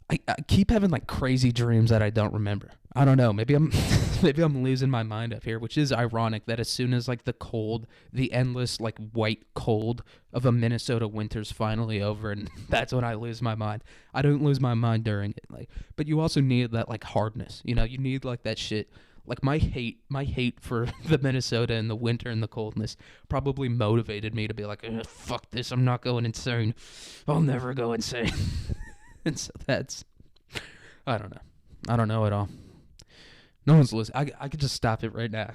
I keep having like crazy dreams that I don't remember. I don't know. Maybe I'm losing my mind up here, which is ironic that as soon as like the endless like white cold of a Minnesota winter's finally over, and that's when I lose my mind. I don't lose my mind during it, like, but you also need that like hardness, you need like that shit. Like my hate for the Minnesota and the winter and the coldness probably motivated me to be like, fuck this, I'm not going insane. I'll never go insane. And so that's, I don't know. I don't know at all. No one's listening. I could just stop it right now.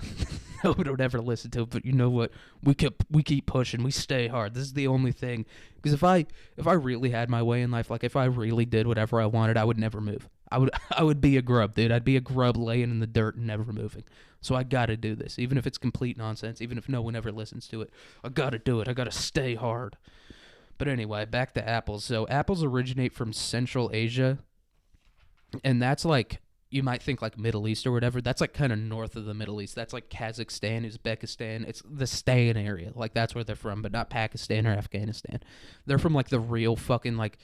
No one would ever listen to it, but you know what? We keep pushing. We stay hard. This is the only thing. Because if I really had my way in life, like if I really did whatever I wanted, I would never move. I would be a grub, dude. I'd be a grub laying in the dirt and never moving. So I gotta do this, even if it's complete nonsense, even if no one ever listens to it. I gotta do it. I gotta stay hard. But anyway, back to apples. So apples originate from Central Asia, and that's like, you might think like Middle East or whatever. That's like kind of north of the Middle East. That's like Kazakhstan, Uzbekistan. It's the Stan area. Like that's where they're from, but not Pakistan or Afghanistan. They're from like the real fucking like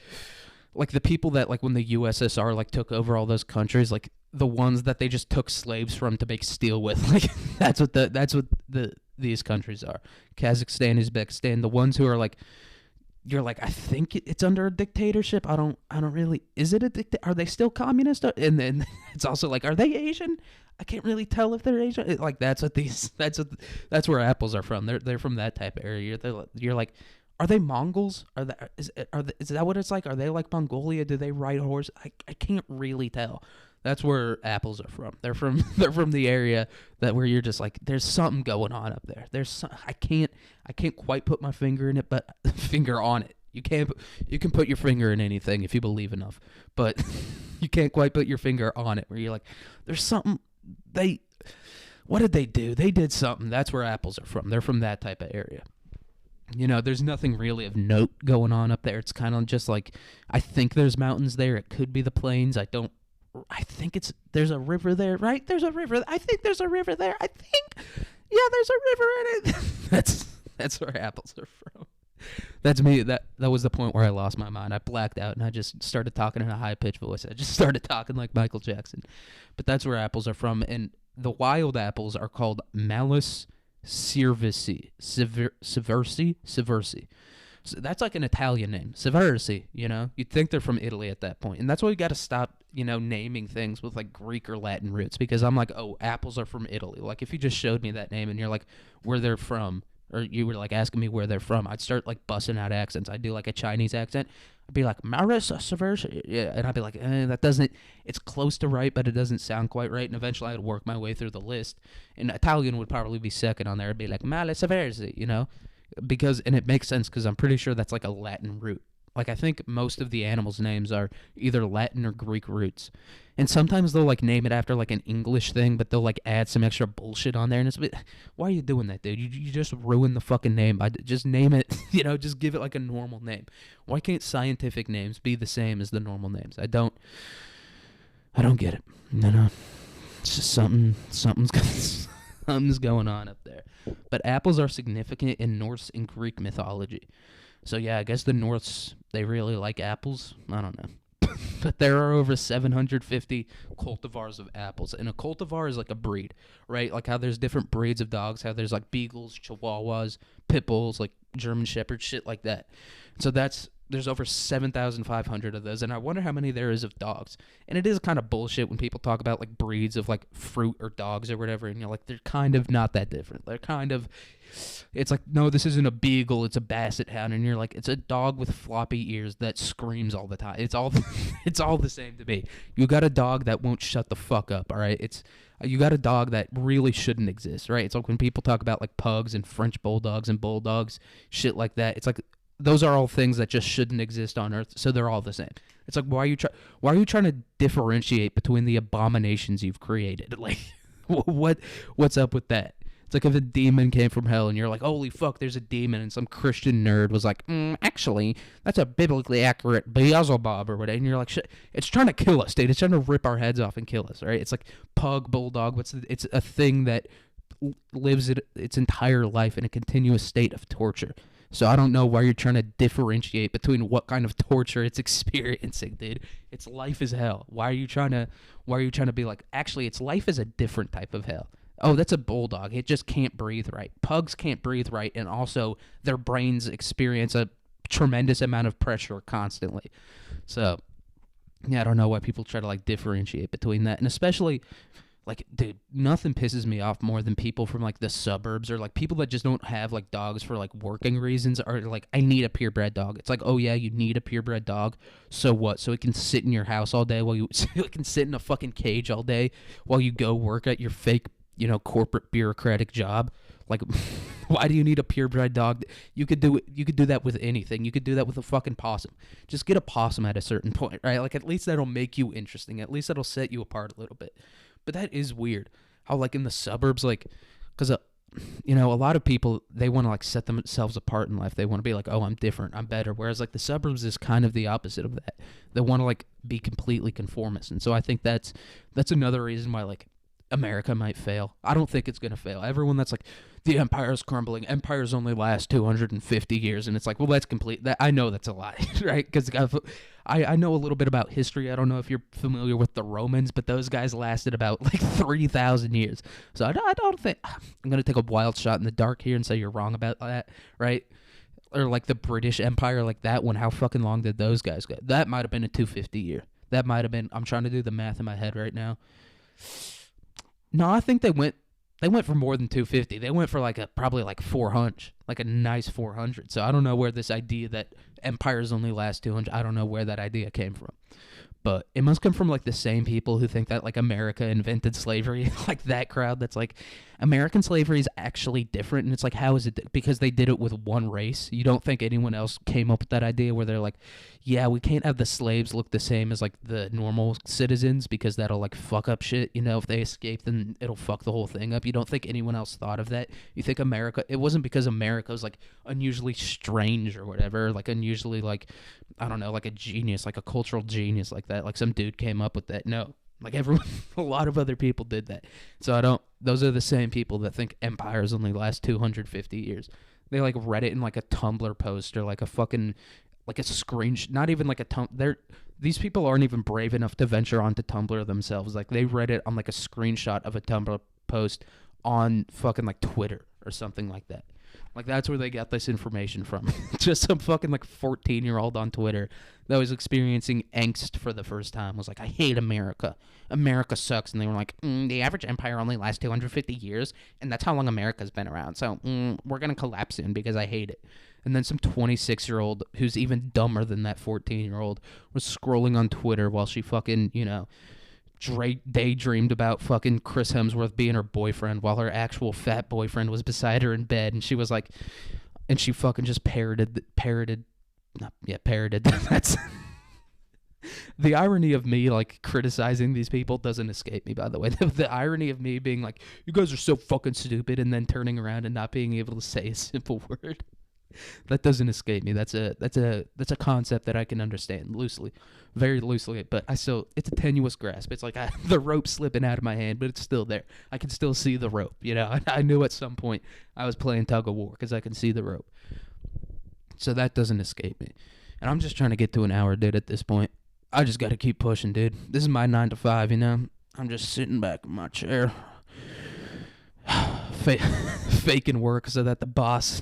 the people that like when the USSR like took over all those countries, like the ones that they just took slaves from to make steel with. Like that's what these countries are. Kazakhstan, Uzbekistan, the ones who are like, you're like, I think it's under a dictatorship. I don't really. Is it a Are they still communist? And then it's also like, are they Asian? I can't really tell if they're Asian. Like that's where apples are from. They're from that type of area. You're like, are they Mongols? Is that what it's like? Are they like Mongolia? Do they ride horse? I can't really tell. That's where apples are from. They're from the area where you're just like, there's something going on up there. I can't quite put my finger in it, but finger on it. You can put your finger in anything if you believe enough, but you can't quite put your finger on it where you're like, there's something what did they do? They did something. That's where apples are from. They're from that type of area. You know, there's nothing really of note going on up there. It's kind of just like, I think there's mountains there. It could be the plains. I think there's a river there, right? There's a river. I think there's a river there. Yeah, there's a river in it. That's where apples are from. That's me. That was the point where I lost my mind. I blacked out and I just started talking in a high-pitched voice. I just started talking like Michael Jackson. But that's where apples are from. And the wild apples are called Malus cerevisiae. Cerevisiae. So that's like an Italian name. Cerevisiae, you know? You'd think they're from Italy at that point. And that's why you got to stop, naming things with like Greek or Latin roots, because I'm like, oh, apples are from Italy. Like if you just showed me that name and you're like, where they're from, or you were like asking me where they're from, I'd start like busting out accents. I'd do like a Chinese accent. I'd be like, Marissa Cerevisiae. Yeah, and I'd be like, that doesn't, it's close to right, but it doesn't sound quite right. And eventually I'd work my way through the list. And Italian would probably be second on there. It'd be like, Malus Cerevisiae, and it makes sense because I'm pretty sure that's like a Latin root. Like I think most of the animals' names are either Latin or Greek roots. And sometimes they'll like name it after like an English thing, but they'll like add some extra bullshit on there. And it's a bit, why are you doing that, dude? You just ruined the fucking name. Just name it, just give it like a normal name. Why can't scientific names be the same as the normal names? I don't get it. No. It's just something's going on up there. But apples are significant in Norse and Greek mythology. So yeah, I guess the Norse, they really like apples. I don't know. But there are over 750 cultivars of apples. And a cultivar is like a breed, right? Like how there's different breeds of dogs, how there's like beagles, chihuahuas, pit bulls, like German shepherds, shit like that. So there's over 7,500 of those, and I wonder how many there is of dogs. And it is kind of bullshit when people talk about like breeds of like fruit or dogs or whatever, and you're like, they're kind of not that different. They're kind of, it's like, no, this isn't a beagle, it's a basset hound, and you're like, it's a dog with floppy ears that screams all the time. It's all the same to me. You got a dog that won't shut the fuck up, all right? You got a dog that really shouldn't exist, right? It's like when people talk about like pugs and French bulldogs and bulldogs, shit like that. It's like, those are all things that just shouldn't exist on Earth, so they're all the same. It's like, why are you trying to differentiate between the abominations you've created? Like, what's up with that? It's like if a demon came from hell and you're like, holy fuck, there's a demon, and some Christian nerd was like, actually, that's a biblically accurate Beelzebub or whatever, and you're like, shit, it's trying to kill us, dude. It's trying to rip our heads off and kill us, right? It's like pug, bulldog. It's a thing that lives its entire life in a continuous state of torture. So I don't know why you're trying to differentiate between what kind of torture it's experiencing, dude. Its life is hell. Why are you trying to be like, actually, its life is a different type of hell? Oh, that's a bulldog. It just can't breathe right. Pugs can't breathe right, and also their brains experience a tremendous amount of pressure constantly. So, yeah, I don't know why people try to like differentiate between that, and especially Like, dude, nothing pisses me off more than people from like the suburbs, or like people that just don't have like dogs for like working reasons, or like, I need a purebred dog. It's like, oh yeah, you need a purebred dog. So what? So it can sit in your house all day so it can sit in a fucking cage all day while you go work at your fake, corporate bureaucratic job. Like, why do you need a purebred dog? You could do it. You could do that with anything. You could do that with a fucking possum. Just get a possum at a certain point, right? Like, at least that'll make you interesting. At least that'll set you apart a little bit. But that is weird. How, like, in the suburbs, like, because a lot of people, they want to like set themselves apart in life. They want to be like, oh, I'm different, I'm better. Whereas like the suburbs is kind of the opposite of that. They want to like be completely conformist. And so I think that's another reason why like America might fail. I don't think it's going to fail. Everyone that's like, the empire's crumbling. Empires only last 250 years. And it's like, well, that's complete. I know that's a lie, right? Because I know a little bit about history. I don't know if you're familiar with the Romans, but those guys lasted about like 3,000 years. So I don't think, I'm going to take a wild shot in the dark here and say you're wrong about that, right? Or like the British Empire, like that one, how fucking long did those guys go? That might have been a 250 year. That might have been, I'm trying to do the math in my head right now. No, I think they went for more than 250. They went for like probably like 400, like a nice 400. So I don't know where this idea that empires only last 200, I don't know where that idea came from. But it must come from like the same people who think that like America invented slavery, like that crowd that's like, American slavery is actually different. And it's like, how is it? Because they did it with one race. You don't think anyone else came up with that idea where they're like, yeah, we can't have the slaves look the same as like the normal citizens because that'll like fuck up shit. If they escape, then it'll fuck the whole thing up. You don't think anyone else thought of that? You think America, it wasn't because America was like unusually strange or whatever, like unusually like, I don't know, like a genius, like a cultural genius like that. Like some dude came up with that. No, like everyone, a lot of other people did that. So those are the same people that think empires only last 250 years. They like read it in like a Tumblr post or like a fucking, like a screenshot, not even like these people aren't even brave enough to venture onto Tumblr themselves. Like they read it on like a screenshot of a Tumblr post on fucking like Twitter or something like that. Like that's where they got this information from. Just some fucking like 14-year-old on Twitter that was experiencing angst for the first time was like, I hate America. America sucks. And they were like, the average empire only lasts 250 years, and that's how long America's been around. So we're going to collapse soon because I hate it. And then some 26-year-old who's even dumber than that 14-year-old was scrolling on Twitter while she fucking, daydreamed about fucking Chris Hemsworth being her boyfriend while her actual fat boyfriend was beside her in bed, and she was like, and she fucking just parroted. That's the irony of me like criticizing these people doesn't escape me, by the way. The irony of me being like, you guys are so fucking stupid, and then turning around and not being able to say a simple word. That doesn't escape me. That's a concept that I can understand loosely, very loosely. But it's a tenuous grasp. It's like the rope slipping out of my hand, but it's still there. I can still see the rope. I knew at some point I was playing tug of war because I can see the rope. So that doesn't escape me. And I'm just trying to get to an hour, dude. At this point, I just got to keep pushing, dude. This is my 9 to 5. I'm just sitting back in my chair. Faking work so that the boss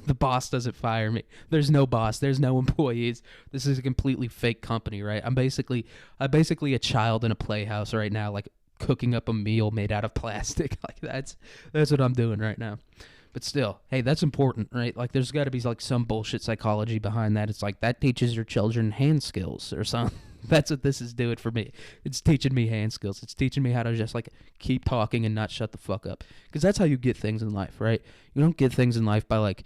doesn't fire me. There's no boss. There's no employees. This is a completely fake company, right? I'm basically a child in a playhouse right now, like cooking up a meal made out of plastic. Like that's what I'm doing right now. But still, hey, that's important, right? Like there's got to be like some bullshit psychology behind that. It's like that teaches your children hand skills or something. That's what this is doing for me. It's teaching me hand skills. It's teaching me how to just like keep talking and not shut the fuck up. Because that's how you get things in life, right? You don't get things in life by like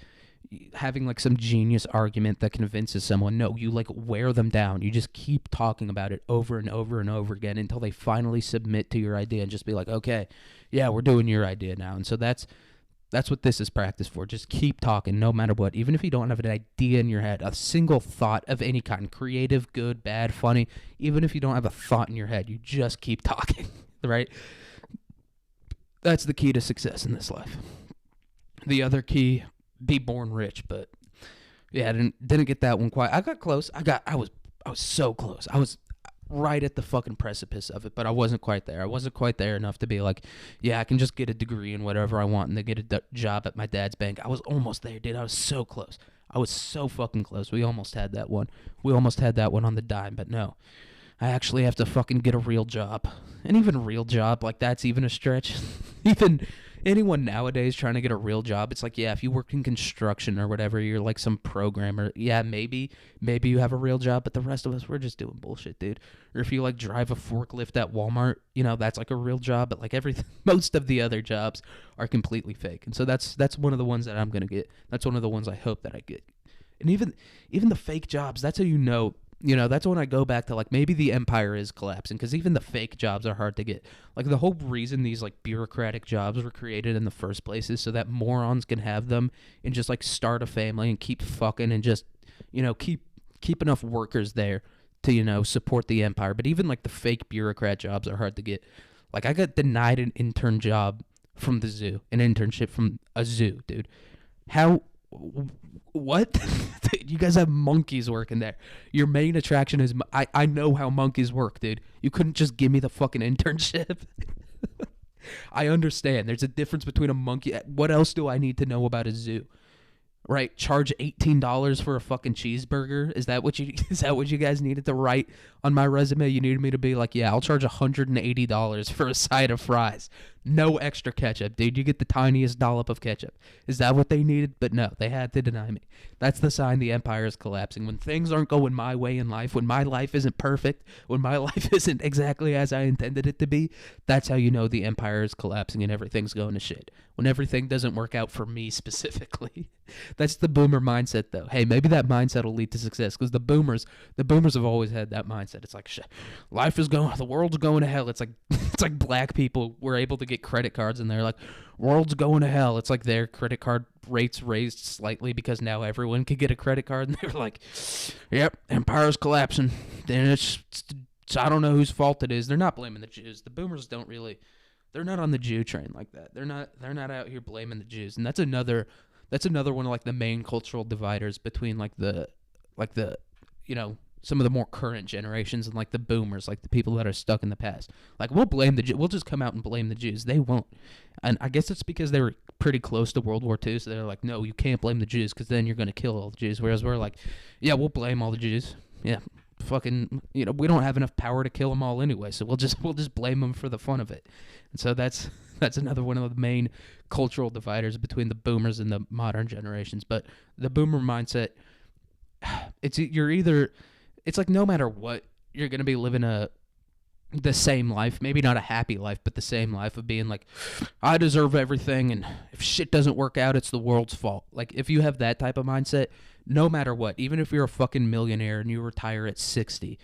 having like some genius argument that convinces someone. No, you like wear them down. You just keep talking about it over and over and over again until they finally submit to your idea and just be like, okay, yeah, we're doing your idea now. And so that's what this is practice for. Just keep talking no matter what. Even if you don't have an idea in your head, a single thought of any kind, creative, good, bad, funny, even if you don't have a thought in your head, you just keep talking, right? That's the key to success in this life. The other key, be born rich, but yeah, I didn't get that one quite. I got close. I was so close. I was right at the fucking precipice of it, but I wasn't quite there. I wasn't quite there enough to be like, yeah, I can just get a degree in whatever I want and then get a job at my dad's bank. I was almost there, dude. I was so close. I was so fucking close. We almost had that one. We almost had that one on the dime, but no. I actually have to fucking get a real job. And even a real job, like, that's even a stretch. Even anyone nowadays trying to get a real job, it's like, yeah, if you work in construction or whatever, you're like some programmer. Yeah, maybe you have a real job, but the rest of us, we're just doing bullshit, dude. Or if you like drive a forklift at Walmart, that's like a real job, but like everything, most of the other jobs are completely fake. And so that's one of the ones that I'm gonna get. That's one of the ones I hope that I get. And even the fake jobs, that's how that's when I go back to, like, maybe the empire is collapsing, because even the fake jobs are hard to get. Like, the whole reason these, like, bureaucratic jobs were created in the first place is so that morons can have them and just, like, start a family and keep fucking and just, keep enough workers there to, support the empire. But even, like, the fake bureaucrat jobs are hard to get. Like, I got denied an intern job from the zoo, an internship from a zoo, dude. How... What? You guys have monkeys working there. Your main attraction is... I know how monkeys work, dude. You couldn't just give me the fucking internship. I understand. There's a difference between a monkey... What else do I need to know about a zoo? Right? Charge $18 for a fucking cheeseburger? Is that what you guys needed to write on my resume? You needed me to be like, yeah, I'll charge $180 for a side of fries. No extra ketchup, dude. You get the tiniest dollop of ketchup. Is that what they needed? But no, they had to deny me. That's the sign the empire is collapsing. When things aren't going my way in life, when my life isn't perfect, when my life isn't exactly as I intended it to be, that's how you know the empire is collapsing and everything's going to shit. When everything doesn't work out for me specifically. That's the boomer mindset, though. Hey, maybe that mindset will lead to success, because the boomers have always had that mindset. It's like, shit, the world's going to hell. It's like black people were able to get credit cards, and they're like, world's going to hell. It's like their credit card rates raised slightly because now everyone could get a credit card, and they were like, yep, empire's collapsing. Then it's I don't know whose fault it is. They're not blaming the Jews. The boomers don't really. They're not on the Jew train like that. They're not out here blaming the Jews, and that's another one of, like, the main cultural dividers between like the some of the more current generations and, like, the boomers, like the people that are stuck in the past. Like, we'll just come out and blame the Jews. They won't. And I guess it's because they were pretty close to World War II, so they're like, no, you can't blame the Jews because then you're going to kill all the Jews. Whereas we're like, yeah, we'll blame all the Jews. Yeah, fucking, we don't have enough power to kill them all anyway, so we'll just blame them for the fun of it. And so that's another one of the main cultural dividers between the boomers and the modern generations. But the boomer mindset, it's like no matter what, you're going to be living the same life, maybe not a happy life, but the same life of being like, I deserve everything, and if shit doesn't work out, it's the world's fault. Like, if you have that type of mindset, no matter what, even if you're a fucking millionaire and you retire at 60,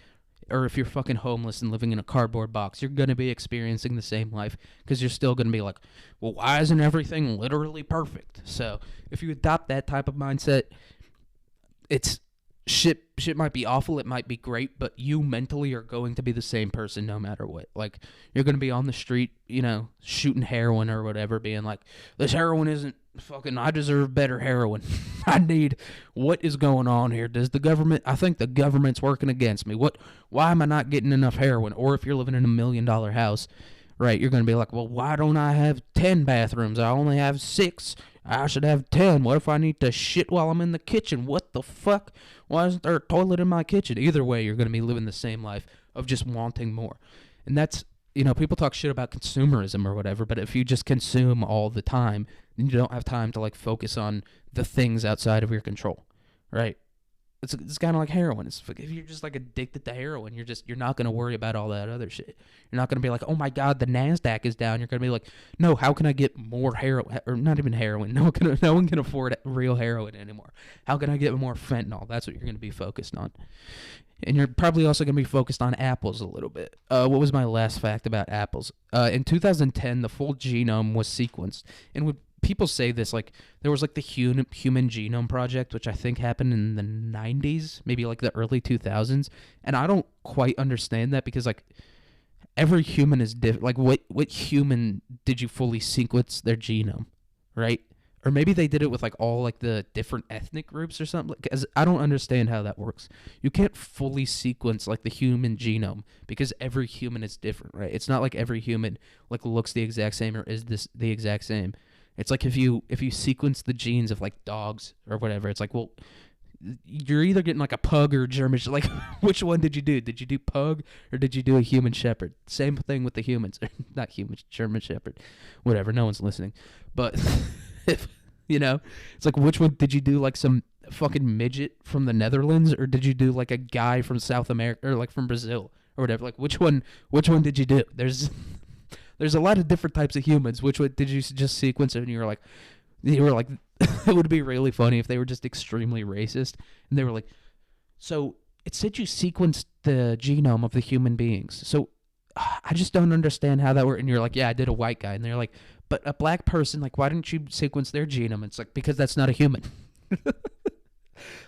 or if you're fucking homeless and living in a cardboard box, you're going to be experiencing the same life, because you're still going to be like, well, why isn't everything literally perfect? So if you adopt that type of mindset, it's shit might be awful, it might be great, but you mentally are going to be the same person no matter what. Like, you're going to be on the street, shooting heroin or whatever, being like, this heroin isn't fucking, I deserve better heroin. What is going on here? I think the government's working against me. Why am I not getting enough heroin? Or if you're living in $1 million house, right, you're going to be like, well, why don't I have 10 bathrooms? I only have 6. I should have 10. What if I need to shit while I'm in the kitchen? What the fuck? Why isn't there a toilet in my kitchen? Either way, you're going to be living the same life of just wanting more. And that's, people talk shit about consumerism or whatever, but if you just consume all the time, then you don't have time to, like, focus on the things outside of your control, right? It's kind of like heroin. If you're just, like, addicted to heroin, you're not going to worry about all that other shit. You're not going to be like, oh my God, the NASDAQ is down. You're going to be like, no, how can I get more heroin? Or not even heroin. No one can afford real heroin anymore. How can I get more fentanyl? That's what you're going to be focused on. And you're probably also going to be focused on apples a little bit. What was my last fact about apples? In 2010, the full genome was sequenced. And when people say this, like, there was, like, the Human Genome Project, which I think happened in the 90s, maybe, like, the early 2000s. And I don't quite understand that, because, like, every human is different. Like, what human did you fully sequence their genome, right? Or maybe they did it with, like, all, like, the different ethnic groups or something. Because I don't understand how that works. You can't fully sequence, like, the human genome, because every human is different, right? It's not like every human, like, looks the exact same or is the exact same. It's like if you sequence the genes of, like, dogs or whatever, it's like, well, you're either getting like a pug or a German. Like, which one did you do? Did you do pug or did you do a human shepherd? Same thing with the humans, not humans, German shepherd, whatever. No one's listening, but if it's like, which one did you do? Like some fucking midget from the Netherlands, or did you do like a guy from South America or like from Brazil or whatever? Like, which one did you do? There's a lot of different types of humans. Which one did you just sequence? And you were like, it would be really funny if they were just extremely racist and they were like, so it said you sequenced the genome of the human beings. So I just don't understand how that worked. And you're like, yeah, I did a white guy. And they're like, but a black person, like, why didn't you sequence their genome? It's like, because that's not a human.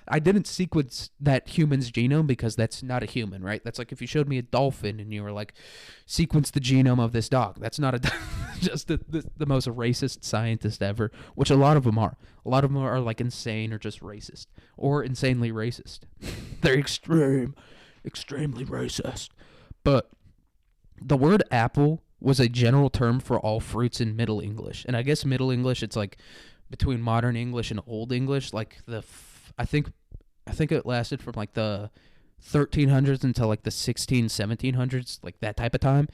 I didn't sequence that human's genome because that's not a human, right? That's like if you showed me a dolphin and you were like, sequence the genome of this dog. That's not just the most racist scientist ever, which a lot of them are. A lot of them are like insane or just racist or insanely racist. They're extremely racist. But the word apple was a general term for all fruits in Middle English. And I guess Middle English, it's like between modern English and Old English, like I think it lasted from like the 1300s until like the 1700s, like that type of time.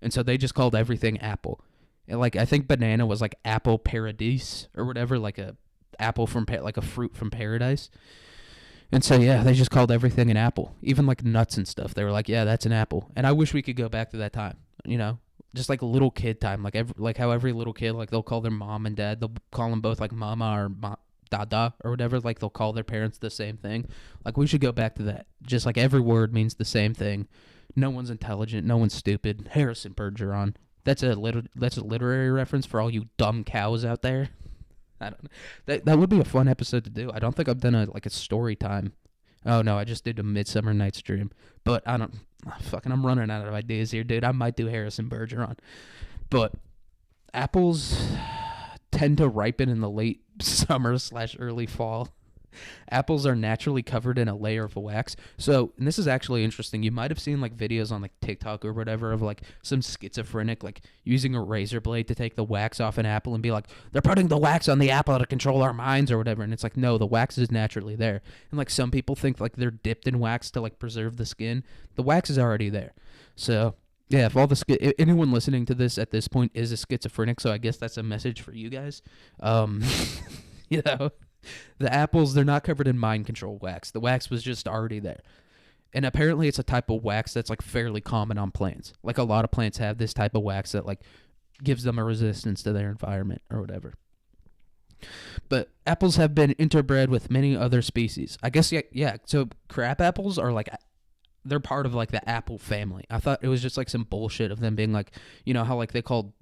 And so they just called everything apple. And like I think banana was like apple paradise or whatever, like a apple from like a fruit from paradise. And so yeah, they just called everything an apple, even like nuts and stuff. They were like, yeah, that's an apple. And I wish we could go back to that time, just like little kid time, like how every little kid, like they'll call their mom and dad, they'll call them both like mama or dada or whatever, like they'll call their parents the same thing. Like we should go back to that. Just like every word means the same thing. No one's intelligent, no one's stupid. Harrison Bergeron. That's a literary reference for all you dumb cows out there. I don't know. That would be a fun episode to do. I don't think I've done a story time. Oh no, I just did a Midsummer Night's Dream. But I'm running out of ideas here, dude. I might do Harrison Bergeron. But apples tend to ripen in the late summer / early fall. Apples are naturally covered in a layer of wax. So, and this is actually interesting. You might have seen like videos on like TikTok or whatever of like some schizophrenic like using a razor blade to take the wax off an apple and be like, they're putting the wax on the apple to control our minds or whatever. And it's like, no, the wax is naturally there. And like some people think like they're dipped in wax to like preserve the skin. The wax is already there. So yeah, if anyone listening to this at this point is a schizophrenic, so I guess that's a message for you guys. The apples, they're not covered in mind control wax. The wax was just already there. And apparently it's a type of wax that's like fairly common on plants. Like a lot of plants have this type of wax that like gives them a resistance to their environment or whatever. But apples have been interbred with many other species. I guess, yeah. So crab apples are like, they're part of like the apple family. I thought it was just like some bullshit of them being like, how like they called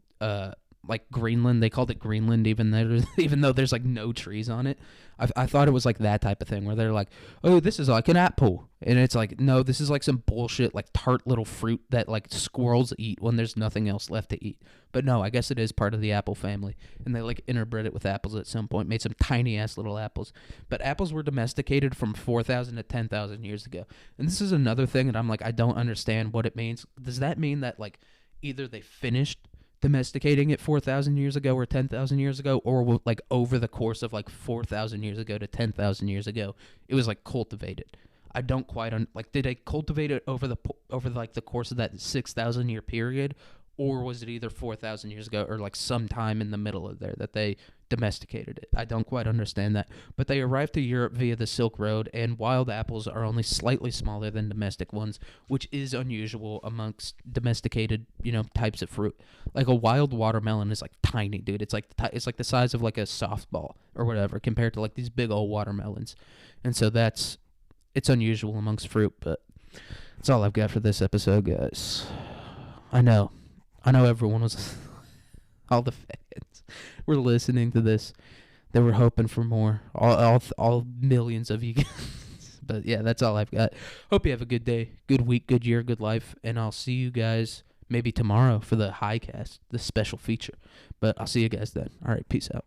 like Greenland, they called it Greenland even though there's like no trees on it. I thought it was like that type of thing where they're like, oh, this is like an apple, and it's like, no, this is like some bullshit like tart little fruit that like squirrels eat when there's nothing else left to eat. But no, I guess it is part of the apple family, and they like interbred it with apples at some point, made some tiny ass little apples. But apples were domesticated from 4,000 to 10,000 years ago, and this is another thing that I'm like, I don't understand what it means. Does that mean that like either they finished domesticating it 4,000 years ago or 10,000 years ago, or like over the course of like 4,000 years ago to 10,000 years ago, it was like cultivated? I don't quite did they cultivate it over like the course of that 6,000 year period, or was it either 4,000 years ago or like sometime in the middle of there that they domesticated it? I don't quite understand that. But they arrived to Europe via the Silk Road, and wild apples are only slightly smaller than domestic ones, which is unusual amongst domesticated, types of fruit. Like a wild watermelon is like tiny, dude. It's like the size of like a softball or whatever compared to like these big old watermelons. And so it's unusual amongst fruit, but that's all I've got for this episode, guys. I know everyone was, all the fans were listening to this. They were hoping for more. All millions of you guys. But yeah, that's all I've got. Hope you have a good day, good week, good year, good life, and I'll see you guys maybe tomorrow for the Highcast, the special feature. But I'll see you guys then. All right, peace out.